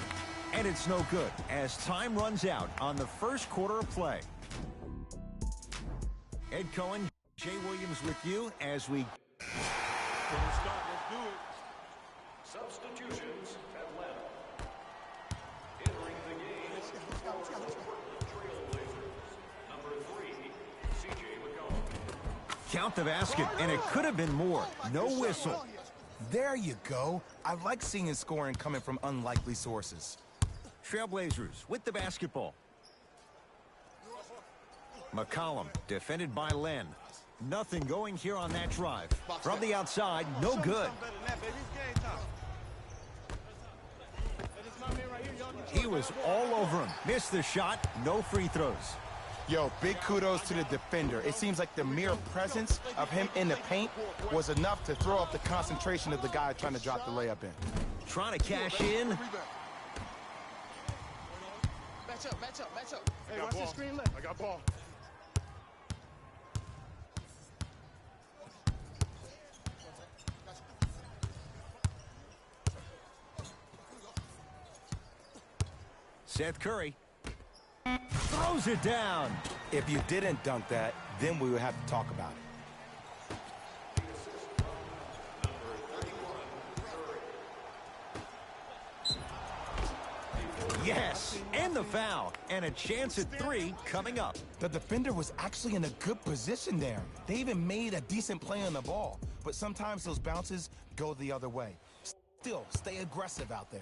And it's no good as time runs out on the first quarter of play. Ed Cohen, Jay Williams with you as we... Let's do it. Substitutions, Atlanta. Entering the game for the Portland Trail Blazers. Number 3, C.J. McCollum. Count the basket, and it could have been more. No whistle. There you go. I like seeing his scoring coming from unlikely sources. Trailblazers with the basketball. McCollum defended by Len. Nothing going here on that drive. From the outside, no good. He was all over him. Missed the shot, no free throws. Yo, big kudos to the defender. It seems like the mere presence of him in the paint was enough to throw up the concentration of the guy trying to drop the layup in. Trying to cash in. Match up. Hey, watch the screen left. I got ball. Seth Curry throws it down. If you didn't dunk that, then we would have to talk about it. Yes, and the foul, and a chance at 3 coming up. The defender was actually in a good position there. They even made a decent play on the ball, but sometimes those bounces go the other way. Still, stay aggressive out there.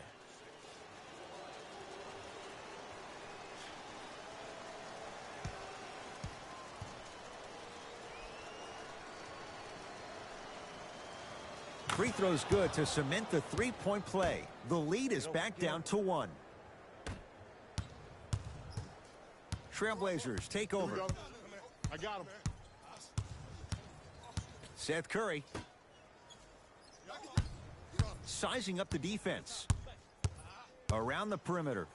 Free throw's good to cement the three-point play. The lead is back down to 1. Trailblazers take over. I got him. Seth Curry sizing up the defense. Around the perimeter.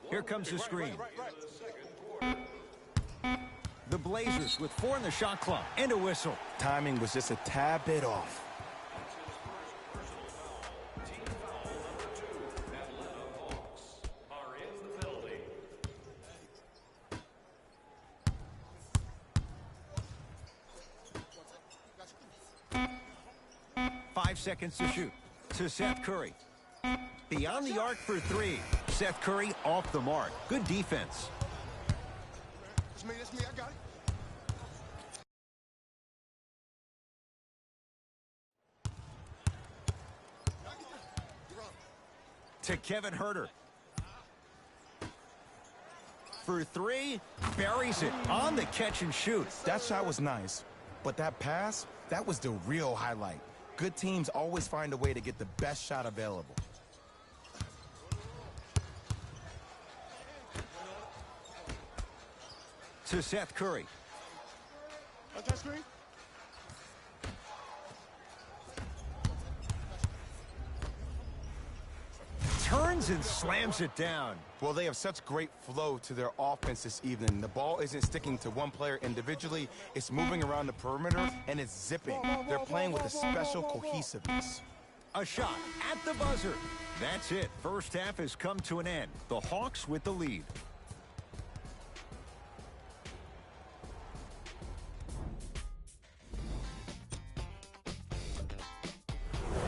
Here comes the screen. The Blazers with 4 in the shot clock and a whistle. Timing was just a tad bit off. Team foul number 2. Atlanta Hawks are in seconds to shoot. To Seth Curry. Beyond the arc for three. Seth Curry off the mark. Good defense. That's me, I got it. To Kevin Herter. For three, buries it on the catch and shoot. That shot was nice, but that pass, that was the real highlight. Good teams always find a way to get the best shot available. To Seth Curry. On that screen? Turns and slams it down. Well, they have such great flow to their offense this evening. The ball isn't sticking to one player individually. It's moving around the perimeter, and it's zipping. They're playing with a special cohesiveness. A shot at the buzzer. That's it. First half has come to an end. The Hawks with the lead.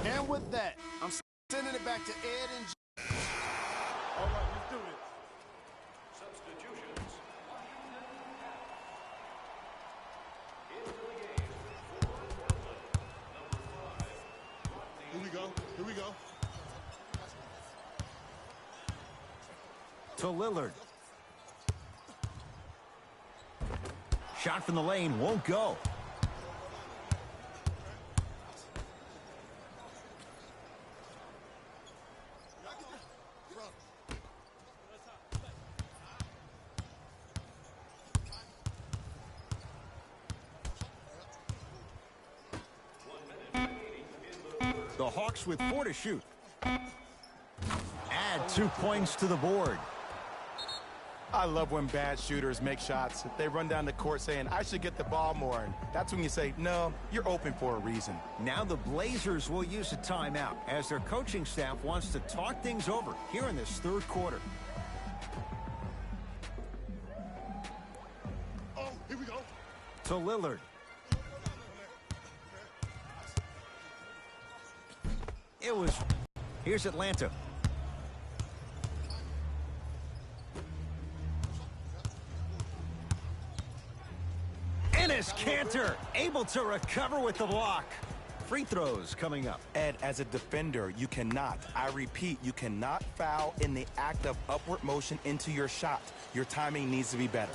And with that, I'm sending it back to Ed and All right, let's do this. Substitutions. Into the game for Portland. Number 5. Here we go. Here we go. To Lillard. Shot from the lane won't go. The Hawks with 4 to shoot. Add 2 points to the board. I love when bad shooters make shots. They run down the court saying, I should get the ball more. And that's when you say, no, you're open for a reason. Now the Blazers will use a timeout as their coaching staff wants to talk things over here in this third quarter. Oh, here we go. To Lillard. It was. Here's Atlanta. Enes Kanter able to recover with the block. Free throws coming up. Ed, as a defender, you cannot, I repeat, you cannot foul in the act of upward motion into your shot. Your timing needs to be better.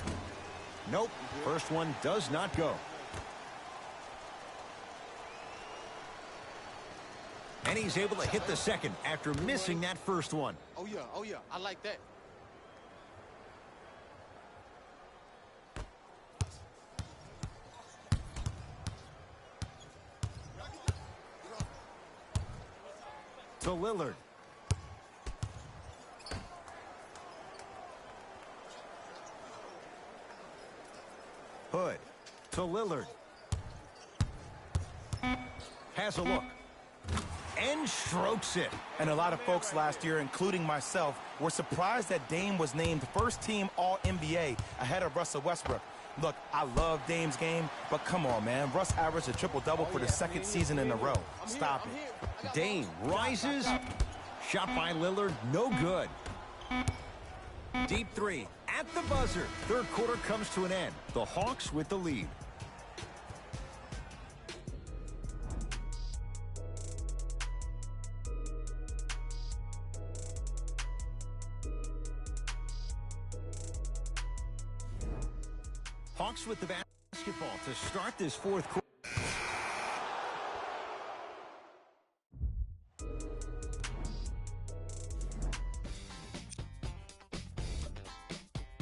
Nope. First one does not go. And he's able to hit the second after missing that first one. Oh yeah, I like that. To Lillard. Hood to Lillard. Has a look. And strokes it. And a lot of folks last year, including myself, were surprised that Dame was named first-team All-NBA ahead of Russell Westbrook. Look, I love Dame's game, but come on, man. Russ averaged a triple-double for the second season in a row. Stop it. Dame rises. Shot by Lillard, no good. Deep three at the buzzer. Third quarter comes to an end. The Hawks with the lead. Hawks with the basketball to start this fourth quarter.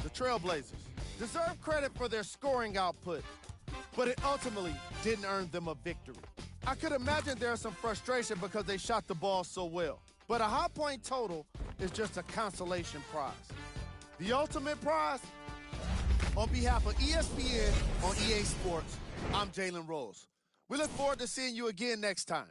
The Trailblazers deserve credit for their scoring output, but it ultimately didn't earn them a victory. I could imagine there's some frustration because they shot the ball so well, but a high point total is just a consolation prize. The ultimate prize? On behalf of ESPN on EA Sports, I'm Jalen Rose. We look forward to seeing you again next time.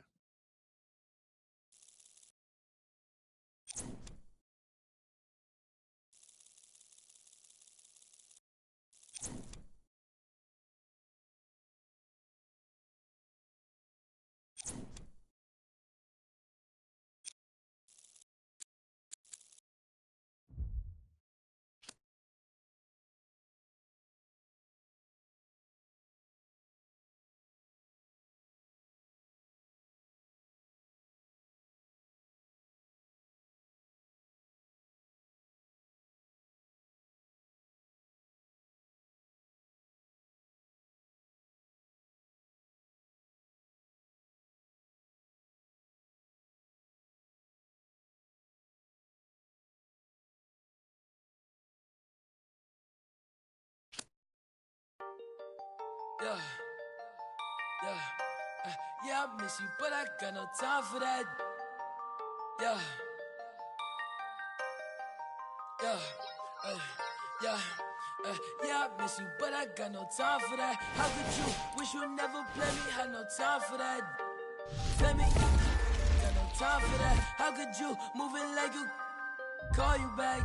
Yeah. Yeah. Yeah, I miss you, but I got no time for that. Yeah. Yeah. Yeah. Yeah, I miss you, but I got no time for that. How could you wish you never play me? Had no time for that. Play me, got no time for that. How could you move it like you call you back?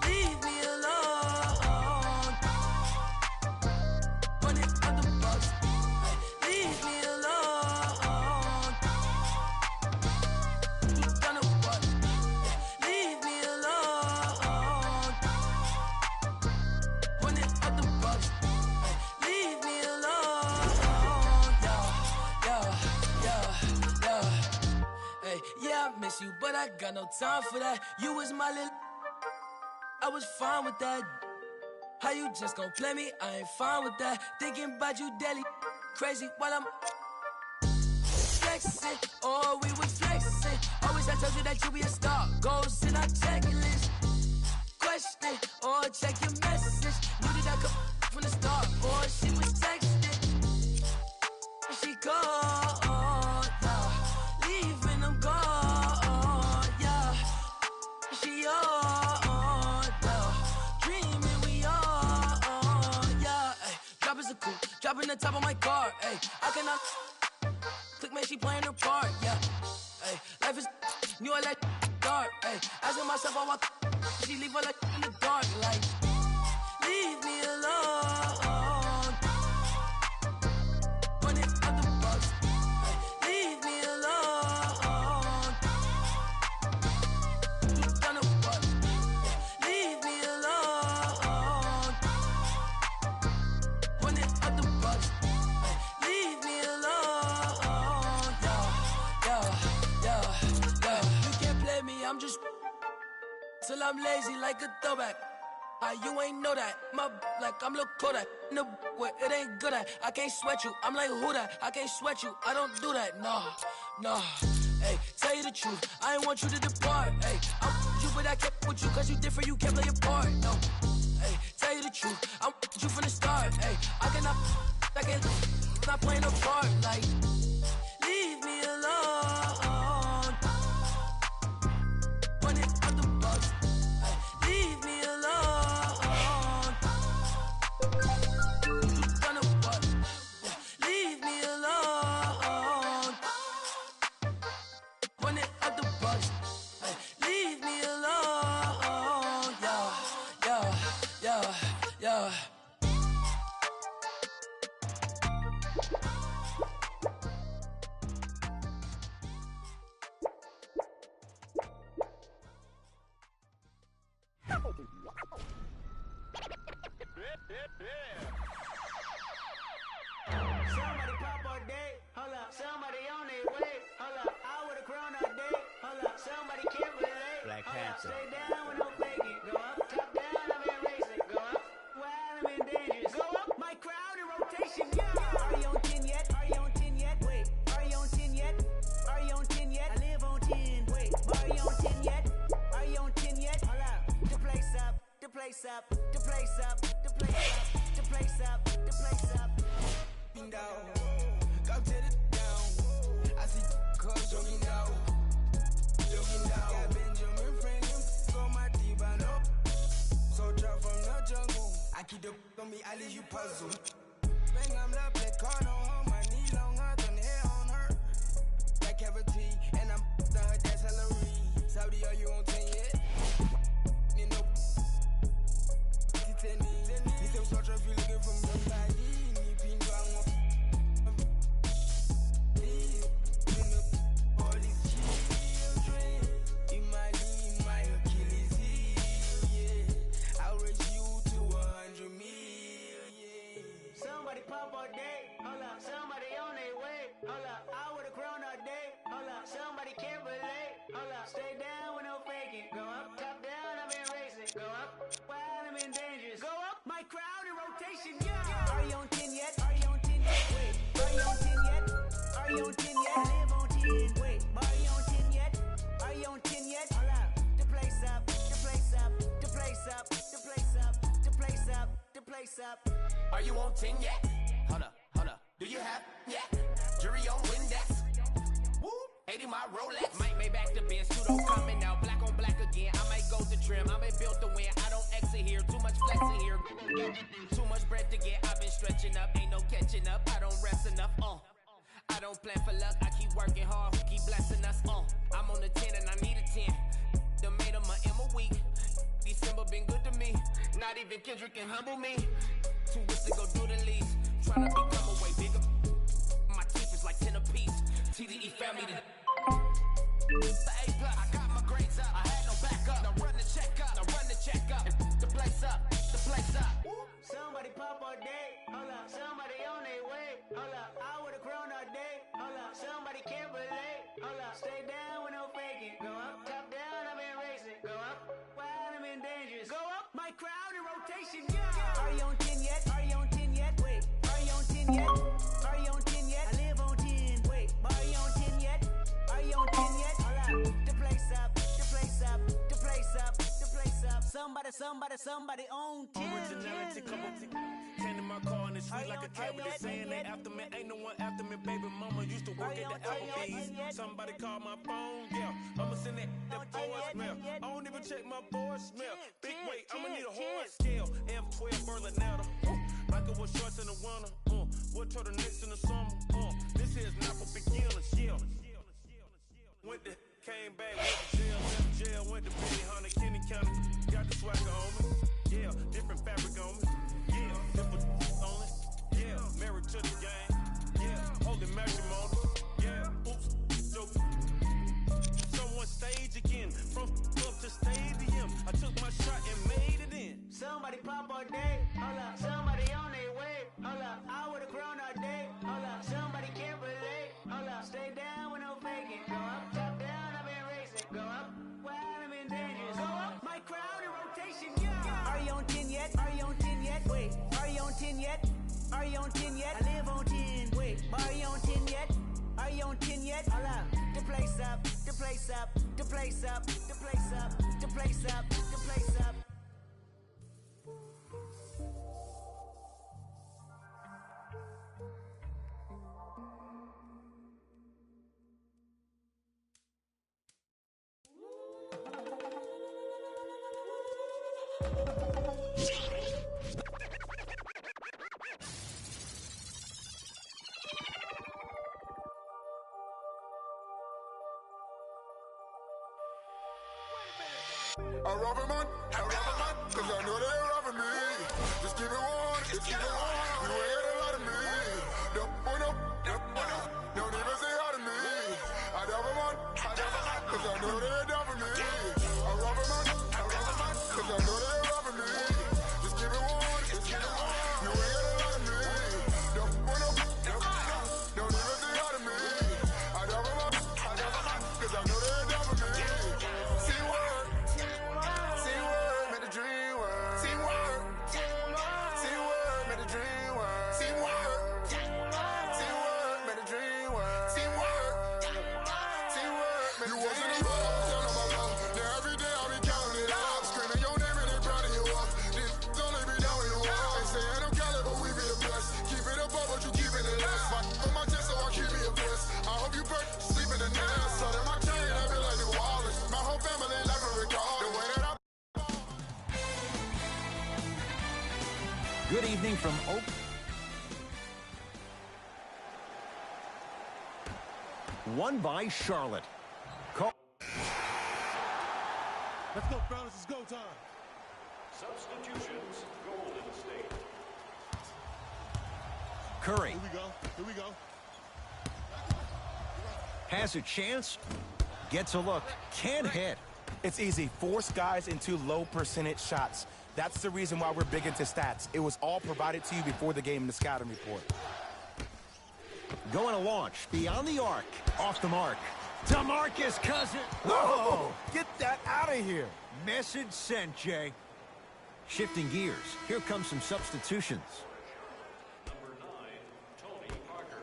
Leave me alone. Run it out the box. Leave me alone. You done it what? Leave me alone. Run it out the box. Leave me alone. Yeah. Hey, yeah, I miss you, but I got no time for that. You was my little, I was fine with that. How you just gon' play me? I ain't fine with that. Thinking about you daily, crazy while I'm flexing. Oh, we was flexing. Always I told you that you be a star. Goals in our checklist. Question or check your message. Knew that I could from the start. Or she was texting. She called. Yeah. Leaving them gone. Yeah. She on. Yeah. Dreaming we on. Yeah. Ay. Drop is a coupe. Dropping the top of my car. Ay. I cannot click, man, she playing her part. Yeah. Ay. Life is new, I like dark. Ay. Asking myself how I she leave her like in the dark. Like, leave me alone. Run it out the box. Leave me alone. You done it what? Leave me alone. Run it out the box. Leave me alone. Yeah. You can't play me, I'm just till I'm lazy like a throwback. You ain't know that. My like I'm Lil Kodak. No, where it ain't good at. I can't sweat you. I'm like who that? I can't sweat you. I don't do that. Nah. Hey, tell you the truth. I ain't want you to depart. Hey, I'm you, but I kept with you 'cause you different. You can't play your part. No. Hey, tell you the truth. I'm you from the start. Hey, I can't not playing a part. Like, leave me alone. Run it out the box. Leave me alone. You done it what? Leave me alone. Run it out the box. Leave me alone. Yeah. Somebody pop all day, hold up. Somebody on their way, hold up. I would've grown all day, hold up. Somebody can't relate, Black hold up. Panther. Stay down with no faking. Go up, top down, I'm in racing. Go up, wild, I'm in dangerous. Go up, my crowd in rotation, yeah. Are you on 10 yet? Are you on 10 yet? Wait, are you on 10 yet? Are you on 10 yet? I live on 10. Wait, are you on 10 yet? Are you on 10 yet? Hold up, the place up, the place up, the place up, the place up, the place up, the place up. Down, go to the down. I see cuz jogging down. Got Benjamin Franklin on my T-Bano. Soldier from the jungle. I keep the on me, I leave you puzzle. Bang, I'm the black card on my knee longer than hair on her. That cavity, and I'm done her that salary. Saudi, are you on 10 yet? Nino, Titani. He's still soldier if you looking from somebody. Somebody pop all day, hold up. Somebody on their way, hold up. I would've grown all day, hold up. Somebody can't relate, hold up. Stay down with no faking. Go up, top down, I'm in racing. Go up, wild, I'm in dangerous. Go up, my crowd in rotation, yeah. Are you on 10 yet? Are you on 10 yet? Wait, are you on 10 yet? Are you on 10 yet? Live on 10. Wait, are you on 10 yet? Are you on 10 yet? Hold up, the place up, the place up, the place up, the place up, the place up, the place up. Are you on 10 yet? Hold up. Do you have, yeah, jury on Windex? Woo, 80 my Rolex. Might make back the Benz, pseudo coming out, black on black again. I might go to trim, I may build to win. I don't exit here, too much flex in here. Too much bread to get, I've been stretching up, ain't no catching up. I don't rest enough, I don't plan for luck, I keep working hard, who keep blessing us, I'm on the 10 and I need a 10. The made of my M a week. December been good to me. Not even Kendrick can humble me. Too rich to go do the least. Tryna become a way bigger. My teeth is like 10 apiece. TDE family to the A+. I got my grades up. I had no backup. Now run the check up. Now run the check up. The place up. The place up. Somebody pop all day. Hold up. Somebody on their way. Hold up. I would've grown all day. Hold up. Somebody can't relate. Hold up. Stay down with no faking. Go up. Top down. I've been racing. Go up. Wild. I'm in dangerous. Go up. My crowd in rotation. Yeah. Are you on 10 yet? Are you on 10 yet? Wait. Are you on 10 yet? Are you on 10 yet? I live on 10. Wait. Are you on 10 yet? Are you on 10 yet? Hold up. The place up. The place up. The place up. The place up. Somebody on 10. Originality, come on. 10 in my car in the street like a cat with a saying they after me. Ain't no one after me, baby mama used to work at the Applebee's. Somebody call my phone, yeah. I'ma send that voicemail. I don't even check my voicemail. Big weight, I'ma need a horse scale. F12 Berlinetta. Like it was shorts in the winter. What turtlenecks in the summer. This here's not for beginners, yeah. Went to, came back, went to jail, left jail, went to Benny Hunter, Kenny County. Got the swagger on me, yeah. Different fabric on me, yeah. Different on it, yeah. Married to the game, yeah. Holy matrimony, yeah. Oops, joke. Someone stage again, from up to stadium. I took my shot and made it in. Somebody pop all day. Hold up. Somebody on their way. Hold up. I would've grown all day. Hold up. Somebody can't relate. Hold up. Stay down with no faking. Go up. Top down. I've been racing. Go up. Wild. I'm in dangerous. Go up. My crowd in rotation. Yeah. Are you on 10 yet? Are you on 10 yet? Wait. Are you on 10 yet? Are you on 10 yet? I live on 10. Wait. Are you on 10 yet? Are you on 10 yet? Hold up. The place up. The place up. The place up. The place up. The place up. The place up. I rob a man, cause I know they're robbing me. Just keep it one, just keep it one. You ain't got a lot of me. Don't even say hi to me. I rob a man, cause I know they're down me. I rob a man, cause I know they're robbing me. Just keep it one, just keep it one. You ain't got a lot of me. Don't even say hi to me. I rob a man, cause I know they're down me. See what? Made the dream work. See work. Made the dream work. See work. Made the dream work. See work. You wasn't a rock, turn on my love. Now every day I'll be counting it up. Screaming your name and they proud of you up. This only be down when you walk. They saying I'm Cali, but we be the best. Keep it above, but you keep it in less. On my chest, so I keep me a bliss. I hope you burn, sleep in the nest. So that my chain, I feel like New Orleans. My whole family life will recall the way that I. Good evening from Oak. Won by Charlotte. Let's go, fellas. It's go time. Substitutions, Golden State. Curry Here we go. has a chance, gets a look, can't hit. It's easy. Force guys into low percentage shots. That's the reason why we're big into stats. It was all provided to you before the game in the scouting report. Going to launch beyond the arc, off the mark. DeMarcus Cousins. Whoa! Get that out of here. Message sent, Jay. Shifting gears. Here come some substitutions. Number 9, Tony Parker.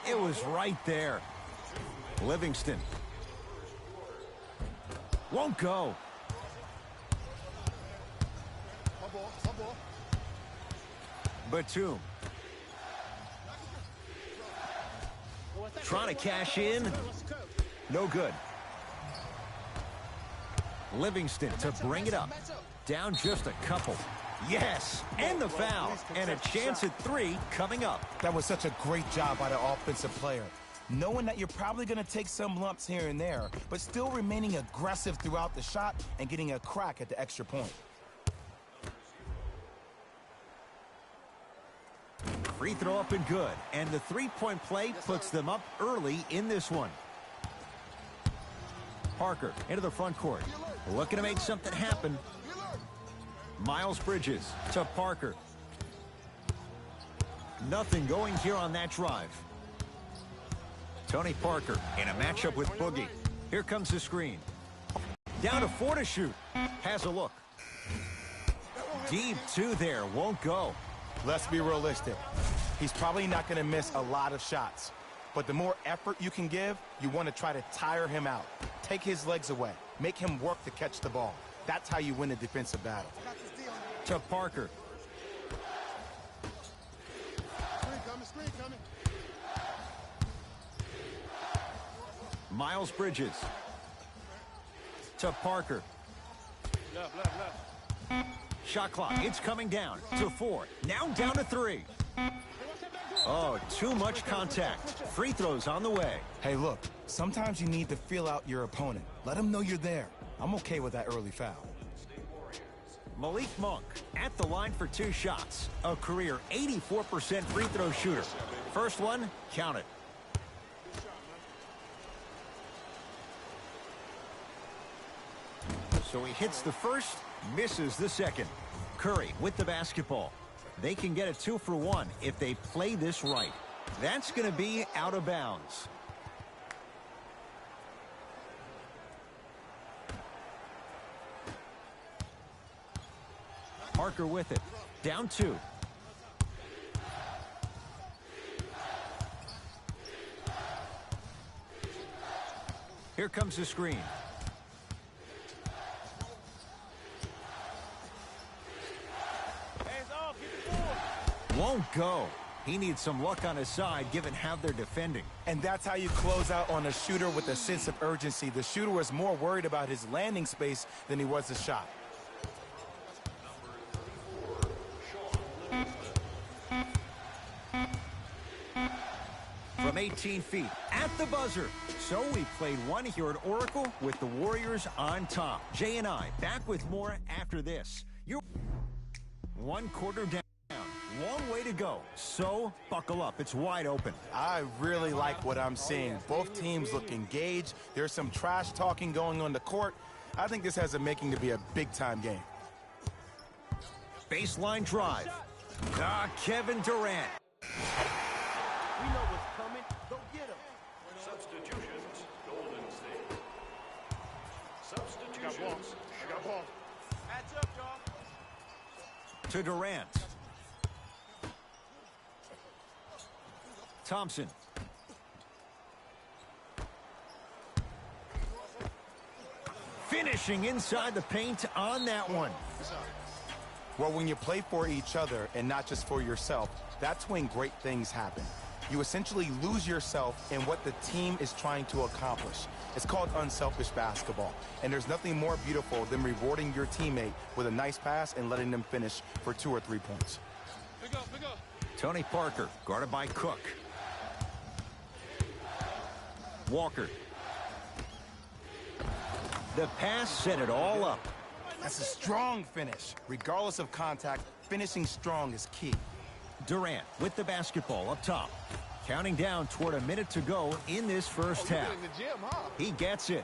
It was right there. Livingston. Won't go. Batum. Trying to cash in. No good. Livingston to bring it up. Down just a couple. Yes, and the foul. And a chance at 3 coming up. That was such a great job by the offensive player. Knowing that you're probably going to take some lumps here and there, but still remaining aggressive throughout the shot and getting a crack at the extra point. Free throw up and good. And the three-point play puts them up early in this one. Parker into the front court. Looking to make something happen. Miles Bridges to Parker. Nothing going here on that drive. Tony Parker in a matchup with Boogie. Here comes the screen. Down to 4 to shoot. Has a look. Deep 2 there. Won't go. Let's be realistic. He's probably not going to miss a lot of shots. But the more effort you can give, you want to try to tire him out. Take his legs away. Make him work to catch the ball. That's how you win a defensive battle. To Parker. Screen coming. Miles Bridges. To Parker. Left. Shot clock. It's coming down to 4. Now down to 3. Oh, too much contact. Free throws on the way. Hey, look, sometimes you need to feel out your opponent. Let him know you're there. I'm okay with that early foul. Malik Monk at the line for 2 shots. A career 84% free throw shooter. First one, count it. So he hits the first, misses the second. Curry with the basketball. They can get a 2 for 1 if they play this right. That's going to be out of bounds. Parker with it. Down 2. Here comes the screen. Won't go. He needs some luck on his side given how they're defending. And that's how you close out on a shooter with a sense of urgency. The shooter was more worried about his landing space than he was the shot. From 18 feet at the buzzer. So we played one here at Oracle with the Warriors on top. Jay and I back with more after this. You're 1 quarter down. Long way to go. So buckle up. It's wide open. I really like what I'm seeing. Both teams look engaged. There's some trash talking going on the court. I think this has a making to be a big-time game. Baseline drive. Kevin Durant. We know what's coming. Go get him. Substitutions, Golden State. Substitutions. I got ball. Hats up, y'all. To Durant. Thompson. Finishing inside the paint on that one. Well, when you play for each other and not just for yourself, that's when great things happen. You essentially lose yourself in what the team is trying to accomplish. It's called unselfish basketball. And there's nothing more beautiful than rewarding your teammate with a nice pass and letting them finish for 2 or 3 points. Pick up. Tony Parker, guarded by Cook. Walker. The pass set it all up. That's a strong finish. Regardless of contact, finishing strong is key. Durant with the basketball up top. Counting down toward a minute to go in this first half. In the gym, huh? He gets it.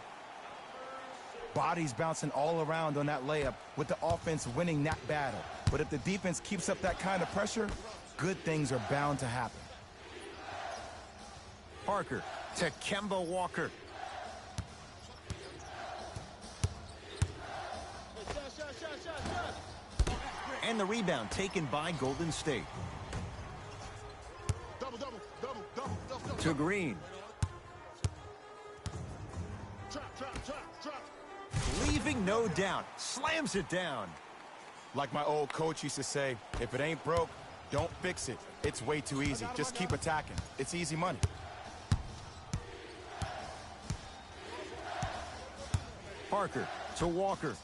Bodies bouncing all around on that layup with the offense winning that battle. But if the defense keeps up that kind of pressure, good things are bound to happen. Parker to Kemba Walker. And the rebound taken by Golden State. Double. To Green. Trap. Leaving no doubt. Slams it down. Like my old coach used to say, if it ain't broke, Don't fix it. It's way too easy. Just keep attacking. It's easy money. Parker to Walker.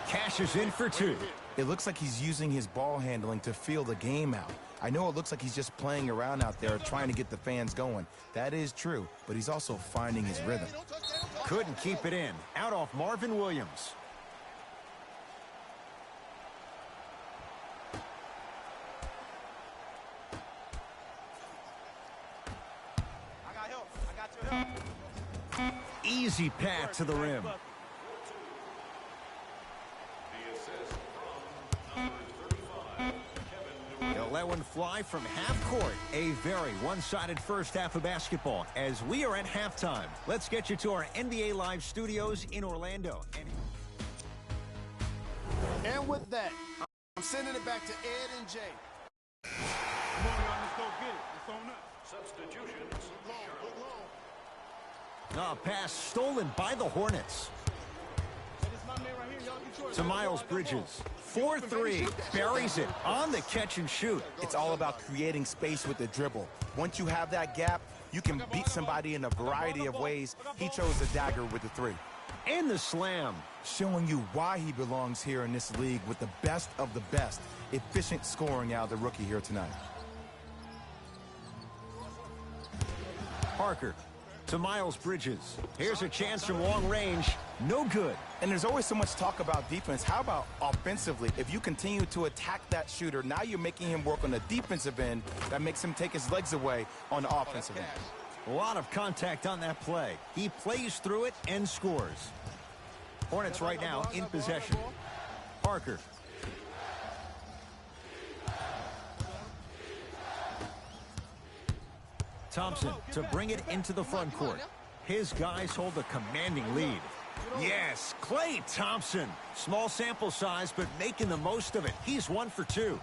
Cashes in for two. It looks like he's using his ball handling to feel the game out. I know it looks like he's just playing around out there trying to get the fans going. That is true, but he's also finding his rhythm. Couldn't keep it in. Out off Marvin Williams. I got help. I got your help. Easy path to the rim. He'll let one fly from half court. A very one-sided first half of basketball as we are at halftime. Let's get you to our NBA Live studios in Orlando. And with that, I'm sending it back to Ed and Jay. Come on, y'all, let's go get it. It's on us. Substitutions. Pass stolen by the Hornets. To Miles Bridges. 4-3. Buries it on the catch and shoot. It's all about creating space with the dribble. Once you have that gap, you can beat somebody in a variety of ways. He chose the dagger with the three. And the slam. Showing you why he belongs here in this league with the best of the best. Efficient scoring out of the rookie here tonight. Parker to Miles Bridges. Here's a chance from long range. No good. And there's always so much talk about defense. How about offensively? If you continue to attack that shooter, now you're making him work on the defensive end. That makes him take his legs away on the offensive end. A lot of contact on that play. He plays through it and scores. Hornets right now in possession. Parker. Thompson to bring it into the front court. His guys hold a commanding lead. Yes, Klay Thompson. Small sample size, but making the most of it. He's 1 for 2.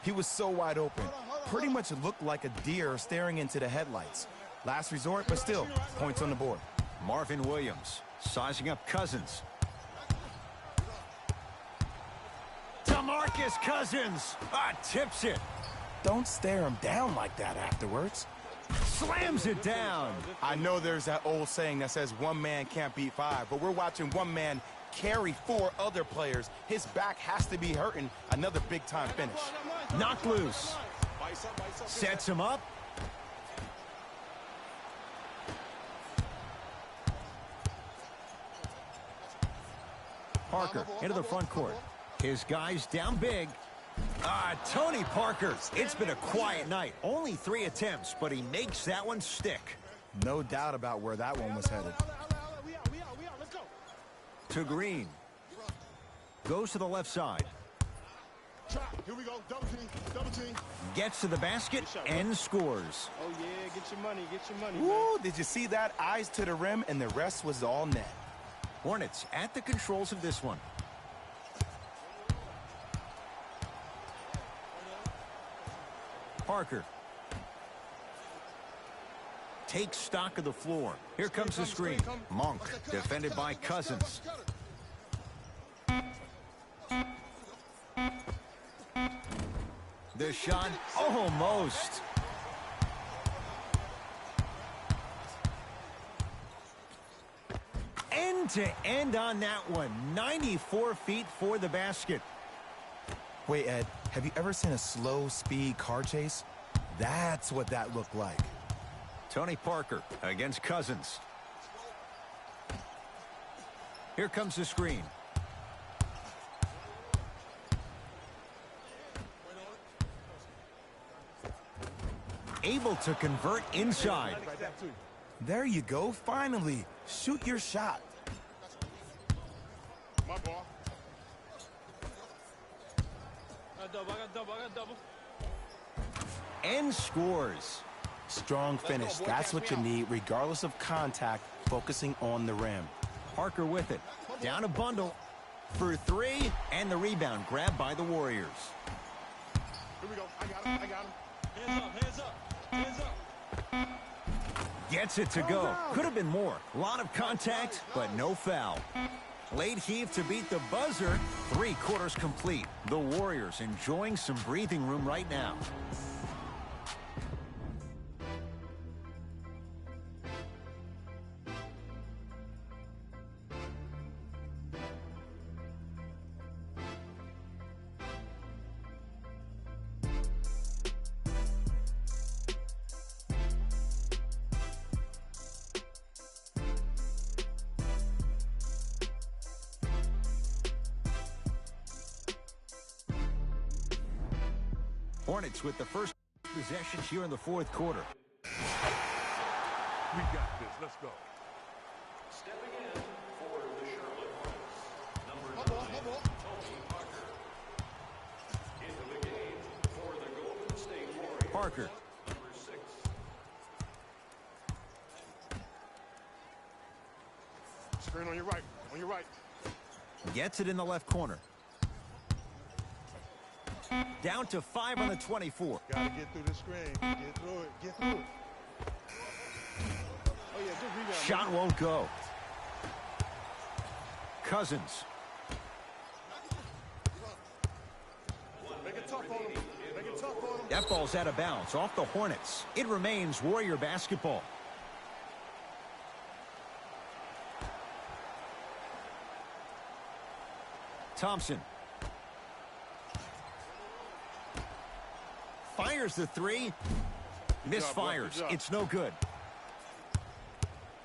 He was so wide open. Pretty much looked like a deer staring into the headlights. Last resort, but still, points on the board. Marvin Williams sizing up Cousins. DeMarcus Cousins tips it. Don't stare him down like that afterwards. Slams it down. I know there's that old saying that says one man can't beat five, but we're watching one man carry 4 other players. His back has to be hurting. Another big-time finish. Knocked loose. Sets him up. Parker into the front court. His guys down big. Tony Parker. It's been a quiet night. Only 3 attempts, but he makes that one stick. No doubt about where that one was headed. To Green. Goes to the left side. Here we go. Double team. Double team. Gets to the basket and scores. Oh, yeah. Get your money. Get your money, Woo, man. did you see that? Eyes to the rim, and the rest was all net. Hornets at the controls of this one. Parker. Takes stock of the floor. Here comes the screen. Monk, defended by Cousins. The shot, almost. End to end on that one. 94 feet for the basket. Wait, Ed, have you ever seen a slow-speed car chase? That's what that looked like. Tony Parker against Cousins. Here comes the screen. Able to convert inside. There you go, finally. Shoot your shot. My ball. I got double. And scores. Strong finish. That's what you need, regardless of contact, focusing on the rim. Parker with it. Down a bundle for 3, and the rebound grabbed by the Warriors. Here we go. I got him. Hands up, hands up, hands up. Gets it to go. Could have been more. A lot of contact, but no foul. Late heave to beat the buzzer. 3 quarters complete. The Warriors enjoying some breathing room right now. Hornets with the first possession here in the 4th quarter. We got this. Let's go. Stepping in for the Charlotte Hornets, number 9, Tony Parker. Into the game for the Golden State Warriors, Parker. number 6. Screen on your right. On your right. Gets it in the left corner. Down to 5 on the 24. Gotta get through the screen. Get through it. Get through it. Oh, yeah, good rebound. Shot won't go. Cousins. Make it tough on him. Make it tough on him. That ball's out of bounds off the Hornets. It remains Warrior basketball. Thompson. Fires the 3. Misfires. It's no good.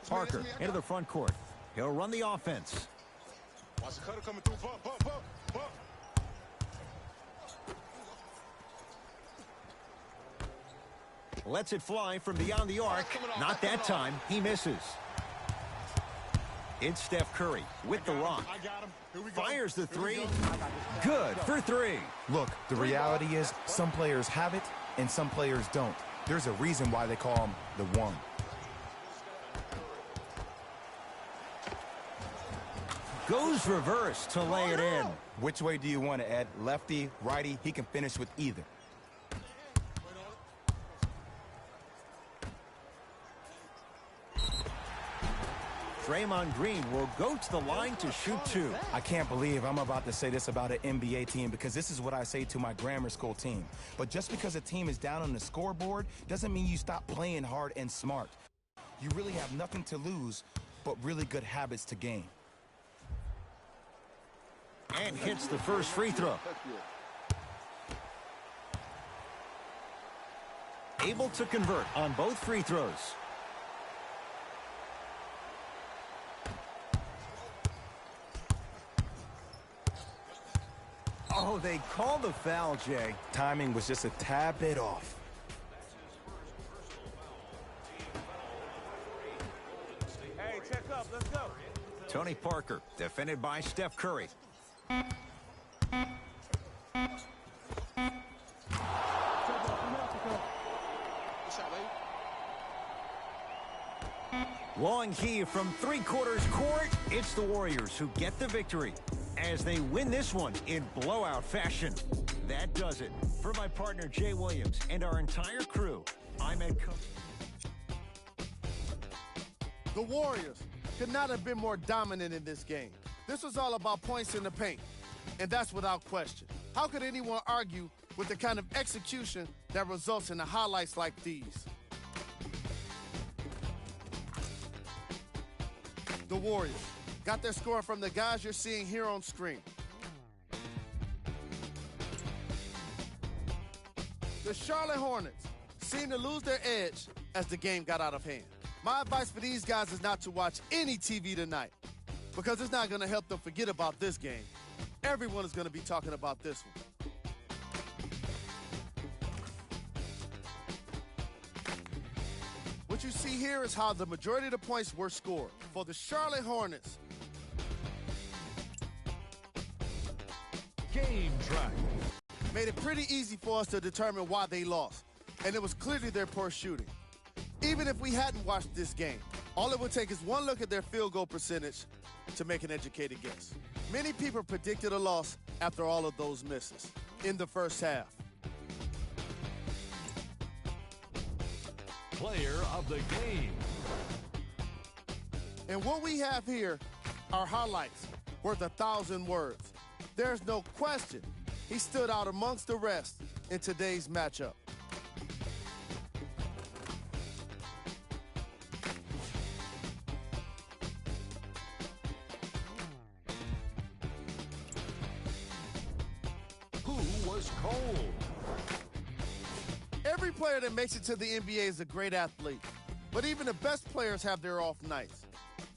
Parker into the front court. He'll run the offense. Watch the cutter coming through. Bump, bump, bump, bump. Lets it fly from beyond the arc. Not that time. He misses. It's Steph Curry with the rock. Fires the 3. Good for 3. Look, the reality is some players have it and some players don't. There's a reason why they call him the one. Goes reverse to lay it in. Which way do you want to, Ed? Lefty, righty? He can finish with either. Draymond Green will go to the line to shoot 2. I can't believe I'm about to say this about an NBA team because this is what I say to my grammar school team. But just because a team is down on the scoreboard doesn't mean you stop playing hard and smart. You really have nothing to lose but really good habits to gain. And hits the first free throw. Able to convert on both free throws. Oh, they called the foul, Jay. Timing was just a tad bit off. Hey, check up. Let's go. Tony Parker, defended by Steph Curry. Long heave from 3/4 court. It's the Warriors who get the victory as they win this one in blowout fashion. That does it. For my partner Jay Williams and our entire crew, I'm Ed Cook. The Warriors could not have been more dominant in this game. This was all about points in the paint, and that's without question. How could anyone argue with the kind of execution that results in the highlights like these? The Warriors got their score from the guys you're seeing here on screen. The Charlotte Hornets seemed to lose their edge as the game got out of hand. My advice for these guys is not to watch any TV tonight because it's not going to help them forget about this game. Everyone is going to be talking about this one. What you see here is how the majority of the points were scored. For the Charlotte Hornets, Game track. made it pretty easy for us to determine why they lost, and it was clearly their poor shooting. Even if we hadn't watched this game, all it would take is one look at their field goal percentage to make an educated guess. Many people predicted a loss after all of those misses in the first half. Player of the game. And what we have here are highlights worth 1,000 words. There's no question he stood out amongst the rest in today's matchup. Who was cold? Every player that makes it to the NBA is a great athlete, but even the best players have their off nights.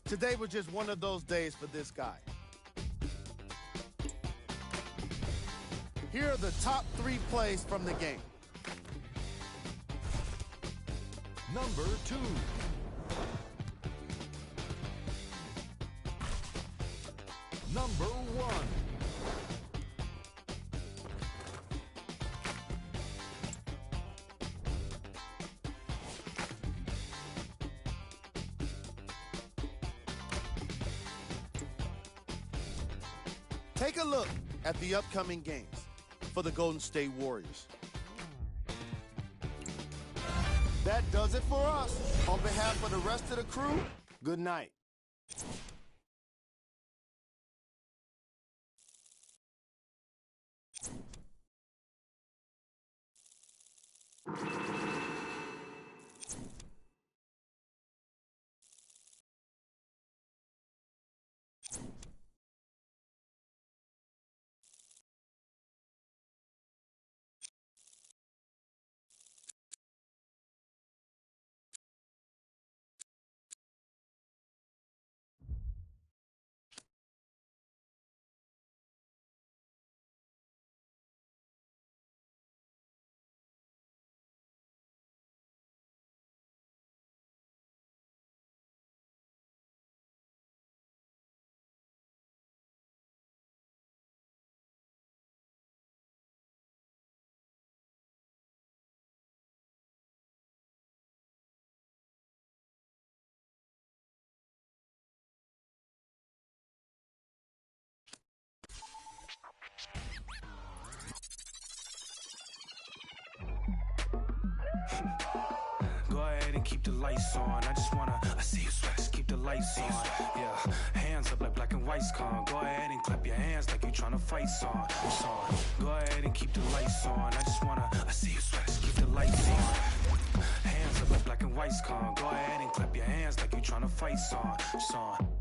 Today was just one of those days for this guy. Here are the top 3 plays from the game. Number 2. Number 1. Take a look at the upcoming games for the Golden State Warriors. That does it for us. On behalf of the rest of the crew, good night. Go ahead and keep the lights on. I just wanna, I see you sweat. Just keep the lights on. Yeah, hands up like black and white's con. Go ahead and clap your hands like you tryna fight song. Go ahead and keep the lights on. I just wanna, I see you sweat. Just keep the lights on. Hands up like black and white's con. Go ahead and clap your hands like you tryna fight song.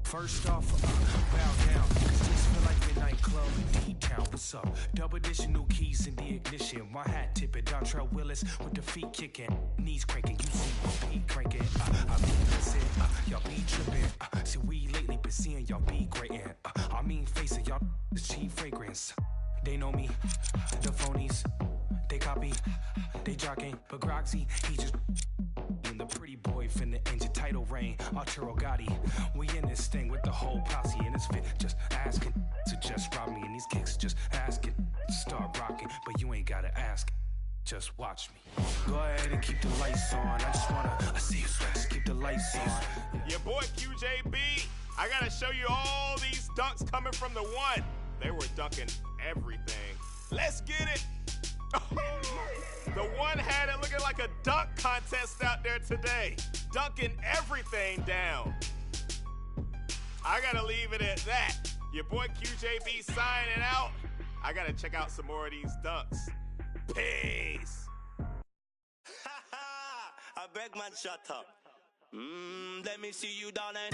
First off, bow down, cause this feel like midnight club in D-Town. What's up? Double additional keys in the ignition. My hat tipping, Dontrell Willis with the feet kicking, knees cranking. You see me cranking. I mean, listen, y'all be tripping. See, we lately been seeing y'all be grating. I mean, face it, y'all is cheap fragrance. They know me, the phonies. They copy, they jocking. But Groxy, he just in the pretty boy finna enter title reign. Arturo Gotti, we in this thing with the whole posse in this fit. Just asking to just rob me, and these kicks just asking to start rocking. But you ain't gotta ask, just watch me. Go ahead and keep the lights on. I just wanna, I see you sweat. Just keep the lights on. Your boy QJB, I gotta show you all these dunks coming from the one. They were dunking everything. Let's get it. The one had it looking like a dunk contest out there today. Dunking everything down. I gotta leave it at that. Your boy QJB signing out. I gotta check out some more of these dunks. Peace. I beg man, shut up. Let me see you, darling.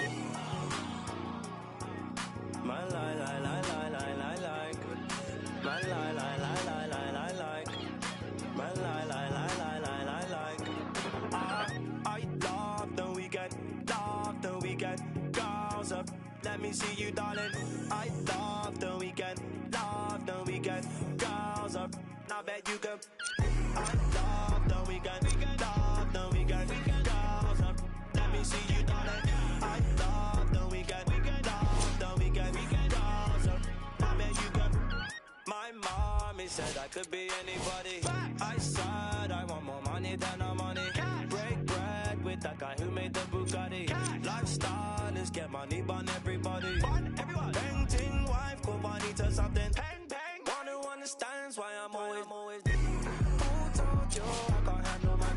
My lie, lie, lie, lie, lie, lie, like. My lie, lie, lie, lie, lie, lie, like. My lie, lie, lie, lie, lie, lie, like. I love the weekend, girls up. Let me see you, darling. I love the weekend, girls up. Now bet you can. I love the weekend, girls up. Let me see you, darling. I love the weekend, girls up. Now bet you can. My mommy said I could be anybody. I said I want more money than no money. Break bread with that guy who made the Bugatti. Lifestyle is get money, burn everybody. Painting wife, go money to something. One who understands why I'm always. Who told you I can't handle my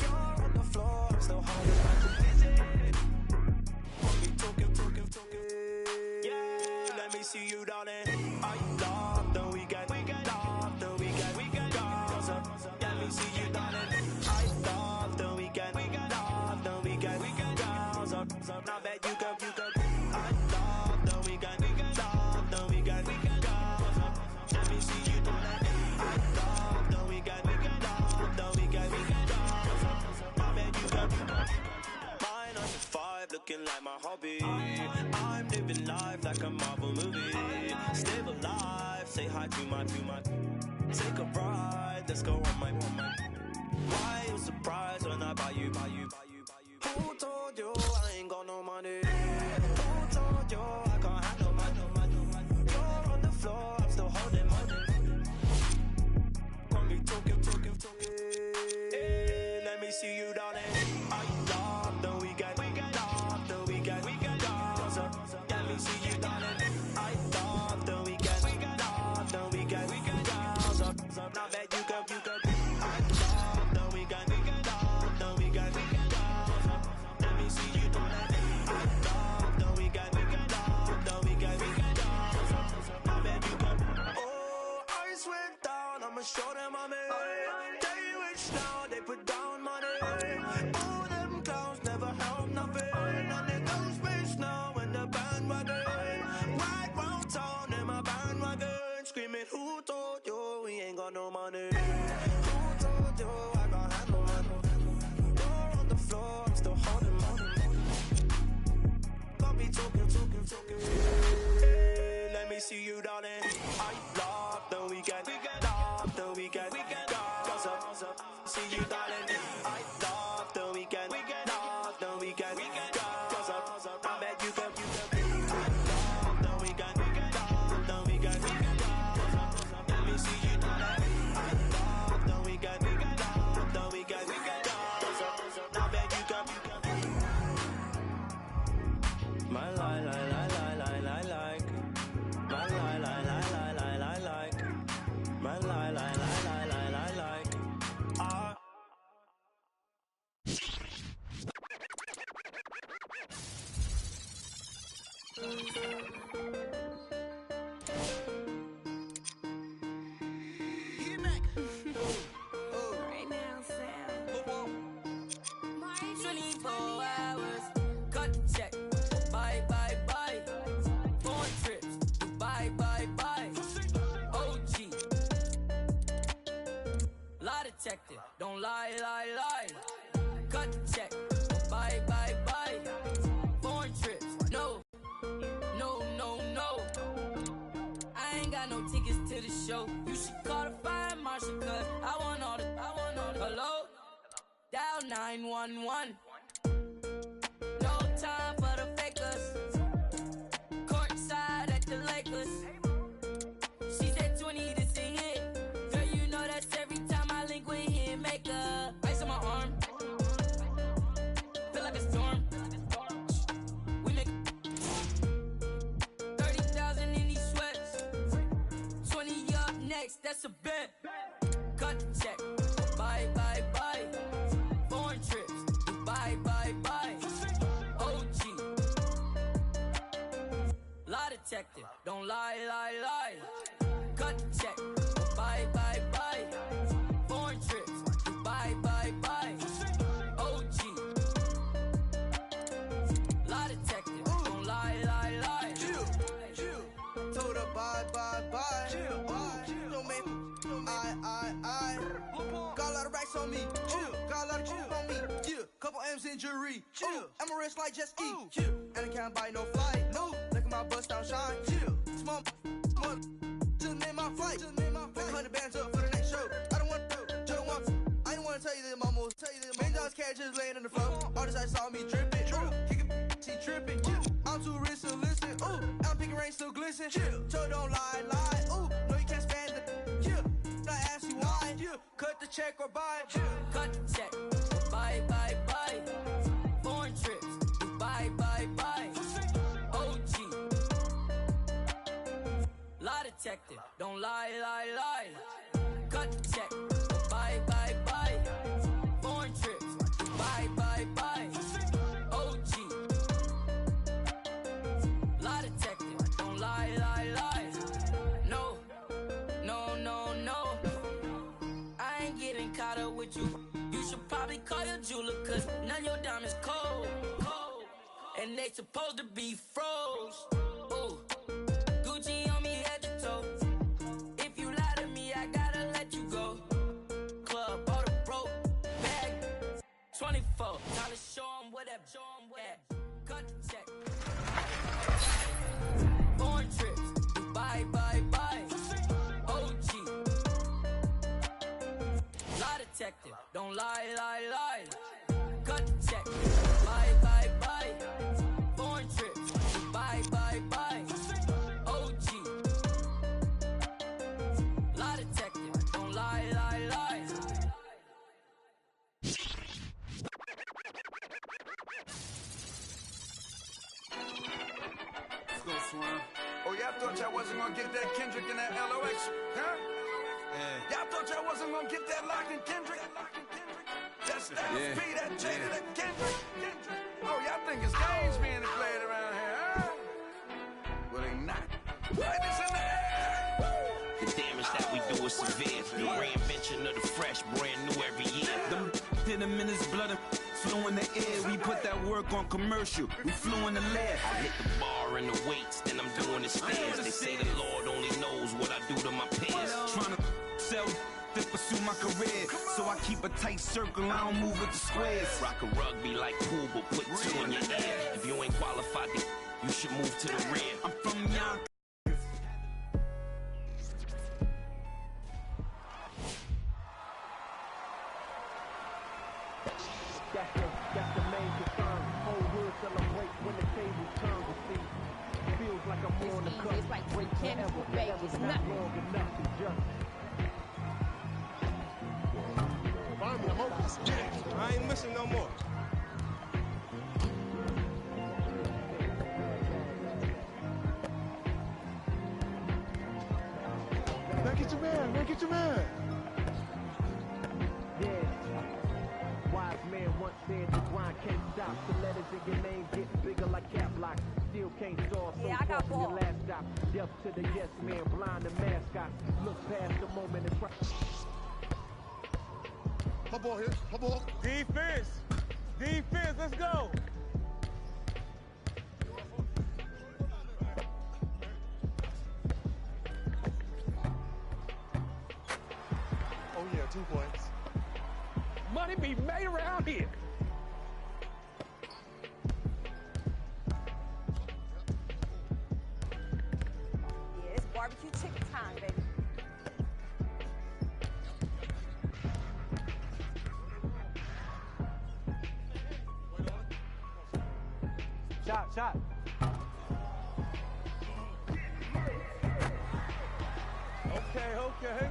You're on the floor, I'm still holding my talking. Yeah, see you, darling. I love the weekend. Love the weekend. Gaza. Let me see you, darling. I love the weekend. Love the weekend. Gaza. Now that you can. I love the weekend. Love the weekend. Gaza. Let me see you, darling. I love the weekend. Love the weekend. Gaza. Now that you can. My 9 to 5 looking like my hobby. I'm living life like a Marvel movie. Stable life, say hi to my. Take a ride, let's go on my. Why you surprised when I buy you? Who told you I ain't got no money? Who told you I can't handle money? You're on the floor, I'm still holding money. Got me talking. Hey, let me see you, darling. I love the weekend. Love the weekend. Gaza. Let me see you, darling. I love the weekend. Love the weekend. Gaza. Now that you can. I love the weekend. Love the weekend. Gaza. Let me see you, darling. I love the weekend. Love the weekend. Gaza. Now that you can. Oh, I went down. I'ma show them I'm in. They rich now, they put down money. All them clowns never help nothing. And they go space now in the bandwagon. Right round town in my bandwagon. Screaming, who told you we ain't got no money? Who told you I can't handle money? You're on the floor, I'm still holding money. Got me talking. Hey, let me see you, darling. I love the weekend. Love the weekend. Gaza. See you, darling. I love the weekend. Love the weekend. Gaza. I bet you can. I love the weekend. Love the weekend. Gaza. Let me see you, darling. I love the weekend. Love the weekend. Gaza. I bet you can. My like. My like. My like. Right now, Sam. 24 hours, cut the check. Bye. Foreign trips, bye. OG. Lie detector, don't lie. Cut the check. Bye. Foreign trips, no. I ain't got no tickets to the show. You should call the fire marshal, cause I want all the. Hello? Dial 911. No time for the fakers. Courtside at the Lakers. She said 20, this a hit. Girl, you know that's every time I link with him. Make a ice on my arm. Feel like a storm. We make 30,000 in these sweats. 20 up next, that's a bet. Cut the check. Bye. Foreign trips. Bye. OG. Lie detector. Don't lie. Cut the check. Bye. Foreign trips. Bye. OG. Lie detector. Don't lie. Chill. Told her bye. Chill. Don't make me. I. Got a lot of racks on me. Chill. Got a lot of coke on me. Yeah. Couple M's in jewelry. Chill. I'm a rich like just eat. Chill. And I can't buy no flight. No. Look at my bust down shine. Chill. Small. Just made my flight. Pick 100 bands up for the next show. I don't want to. I don't want to tell you that, mama. $1 million cash just laying on the floor. All this I saw me dripping. Kick it, she tripping. I'm too rich to listen. Ooh, I'm picking rain still glisten. So don't lie. Ooh, no you can't stand it. I ask you why. Cut the check or buy. Cut the check. Bye. Foreign trips. Bye. OG. Lie detector. Don't lie. Cut the check. Bye. Foreign trips. Bye. OG. Lie detector. Don't lie. call your jeweler, cause none your diamonds cold. And they supposed to be froze. Ooh. Gucci on me head to toe. If you lie to me, I gotta let you go. Club, bought a broke bag. 24, time to show 'em whatever. Yeah. Cut the check. Foreign trips, Dubai, bye. OG. Lie detective, don't lie. Cut the check. Bye. Foreign trips, Dubai, OG. Lie detective, don't lie. Let's go, Swan. Oh, y'all thought y'all wasn't gonna get that Kendrick and that LOX, huh? Yeah. Y'all thought y'all wasn't gonna get that Lock and Kendrick? That Styles P, that Jada, that Kendrick. Oh, y'all think it's games being played around here, huh? Well, they not. Lightness in the air. The damage that we do is severe. The reinvention of the fresh, brand new every year. Them hit him in his blood and flew in the air. We put that work on commercial. We flew in the lab. I hit the bar and the weights, then I'm doing the stairs. They say the Lord only knows what I do to my peers. Trying to sell to pursue my career. So I keep a tight circle, I don't move with the squares. Rock a rugby like pool, but put two in your ear. If you ain't qualified, you should move to the rear. I'm from young. That's the main concern. Whole hood celebrate when the table turns. To see, feels like I'm on the cusp. Break forever, forever's not long enough to just. Finally, I'm open. I ain't missing no more. Man, get your man. Yeah. Wise man once said the grind can't stop. The letters in your name get bigger like cap locks. Still can't solve so far from your last stop. Deaf to the yes man, blind to mascots. Look past the moment and try. My ball here. My ball. Defense, let's go. Oh yeah, 2 points. Money be made around here. Yeah, it's barbecue chicken time, baby. Shot. Okay.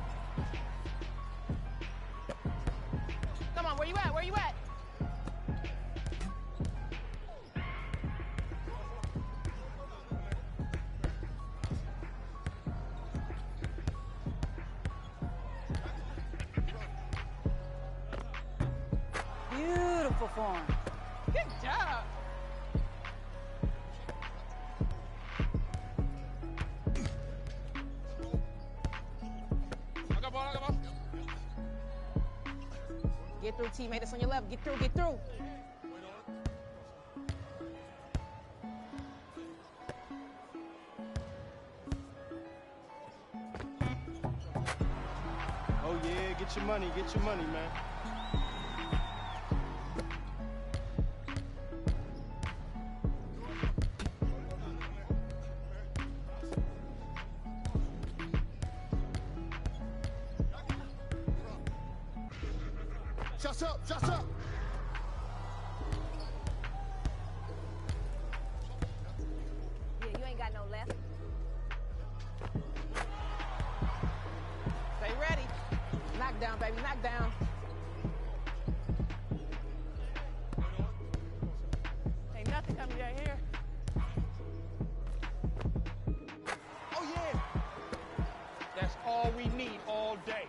Come on, where you at? Beautiful form. Good job. Get through, teammate. It's on your left. Get through. Oh yeah, get your money, man. Shots up. Yeah, you ain't got no left. Stay ready. Knock down, baby. Knock down. Ain't nothing coming down here. Oh yeah. That's all we need all day.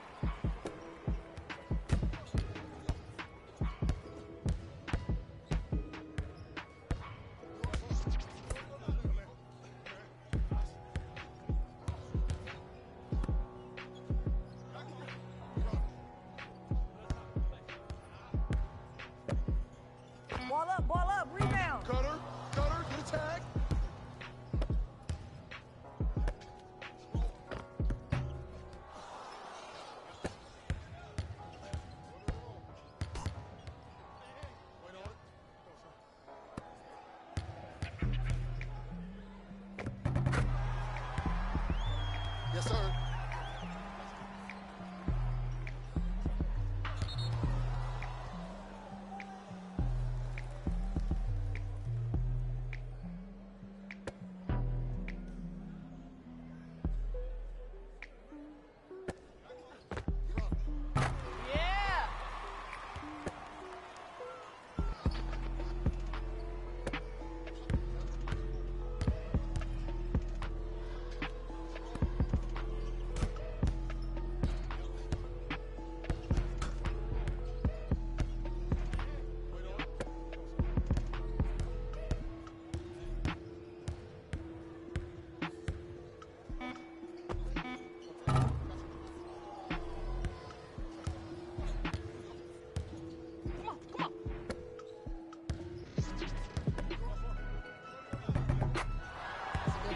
Yes, sir.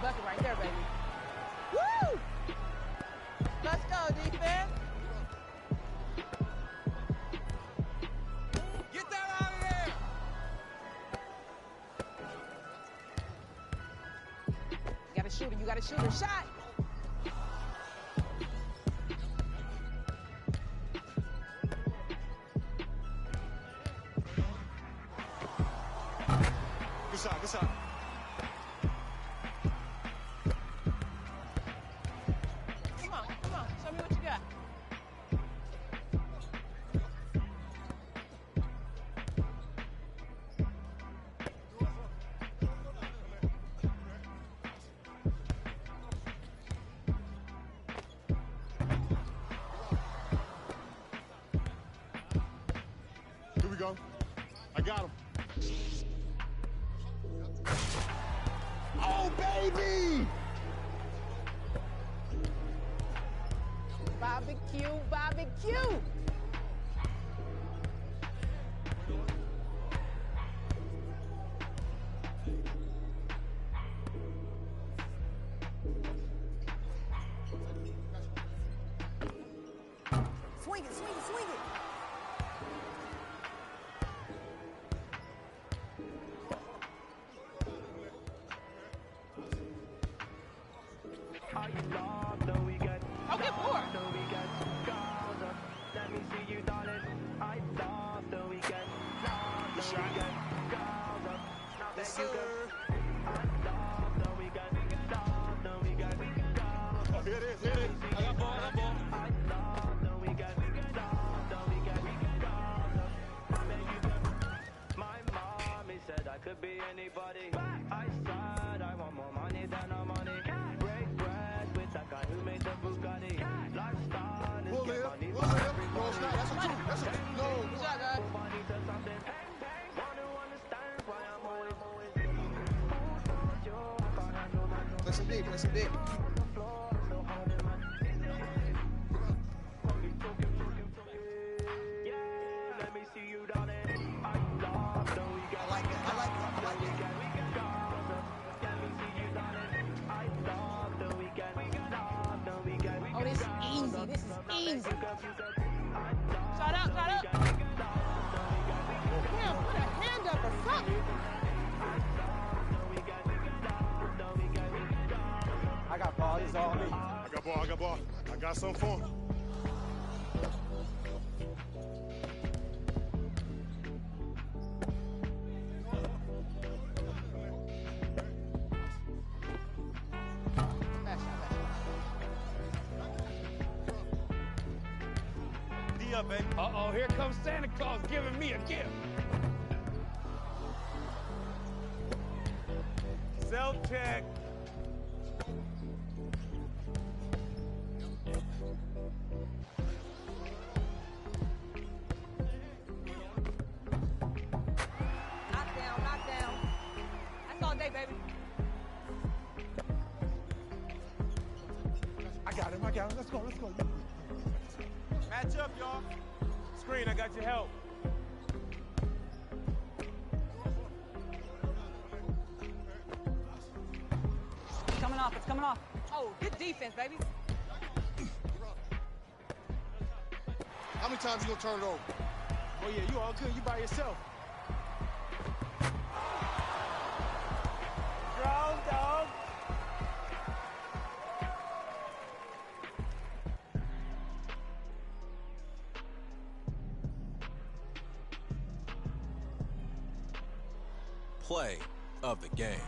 Bucket right there, baby. Woo! Let's go, defense. Get that out of there! You gotta shoot it. You gotta shoot it. Shot. Good shot, good shot. Come on. Show me what you got. Here we go. I got him. Oh, baby! Barbecue. Swing it. Oh, get more. Let me see you, darling. I love the weekend. Love the weekend. Yes, sir. I love the weekend. Love the weekend. Oh, here it is. I got ball. I love the weekend. Love the weekend. My mommy said I could be anybody. I said I want more money than no money. Break bread with that guy who made the Bugatti. Lifestyle is get money. No, it's not. That's a two. That's a no. Good shot, guys. Money to something. Want to understand why I'm always. Play some D. Yeah, let me see you, darling. I love the weekend. I like it. Let me see you, darling. I love the weekend. Love the weekend. Oh, this is easy. Shot out. Damn, put a hand up or something. I got ball. It's all me. I got ball. I got something for him. D up, baby. Uh-oh, here comes Santa Claus giving me a gift. Self-check. Knockdown. That's all day, baby. I got him. Let's go. Match up, y'all. Screen, I got your help. It's coming off. Oh, good defense, baby. How many times you gonna turn it over? Oh, yeah, you all good. You by yourself. Strong dog. play of the game.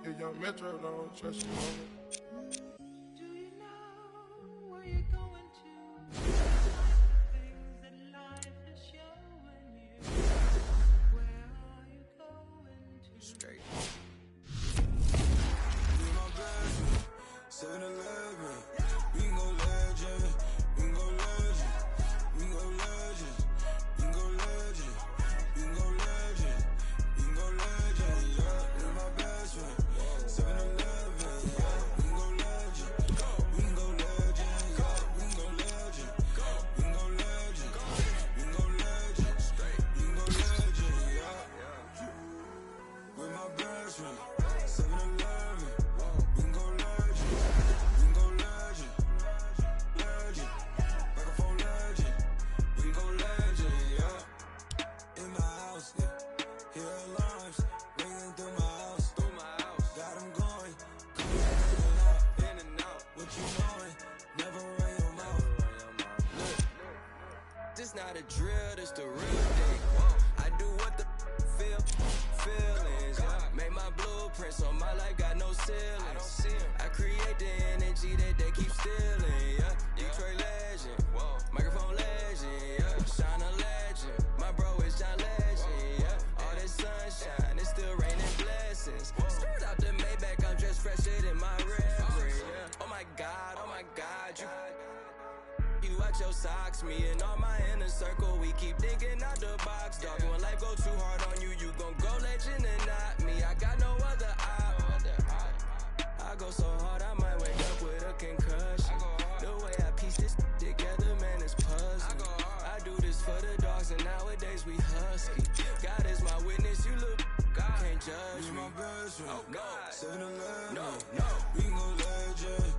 If young Metro don't trust you, mama. Do you know where you're going to? Things that life is showing you. Where are you going to? Straight. Be my best, 7-Eleven. Bingo legend. Bingo legend. Bingo legend. Bingo legend. Bingo legend. Bingo legend. Yeah, be my best friend. 7-Eleven. Yeah, bingo legend. Bingo legend. Yeah, bingo legend. Bingo legend. Bingo legend. Bingo legend. Yeah. With my best friend. 7-Eleven. Bingo legend. Bingo legend. Legend. Microphone legend. Bingo legend. Yeah. In my house. Yeah. Hear alarms ringing through my house. Got 'em going. In and out. What you knowin'? Never run your mouth. Look. This not a drill, this the real thing. I do what the feelings. Make my blueprint so my life got no ceilings. I create the energy that they keep stealing. Yeah, Detroit legend, microphone legend. Yeah, Shine a legend. My bro is John Legend. Yeah, all this sunshine, it's still raining blessings. Start out the Maybach, I'm dressed fresher than my reverend. Yeah. Oh my God, you watch your socks, me and all my inner circle, we keep thinking out the box. Dog, when life go too hard on you, you gon' go legend and not me. I got no other op. I go so hard, I might wake up with a concussion. The way I piece this together, man, it's puzzling. I do this for the dogs, and nowadays we husky. God is my witness, you look, can't judge me. Oh, God. 7-Eleven. No. Bingo legend.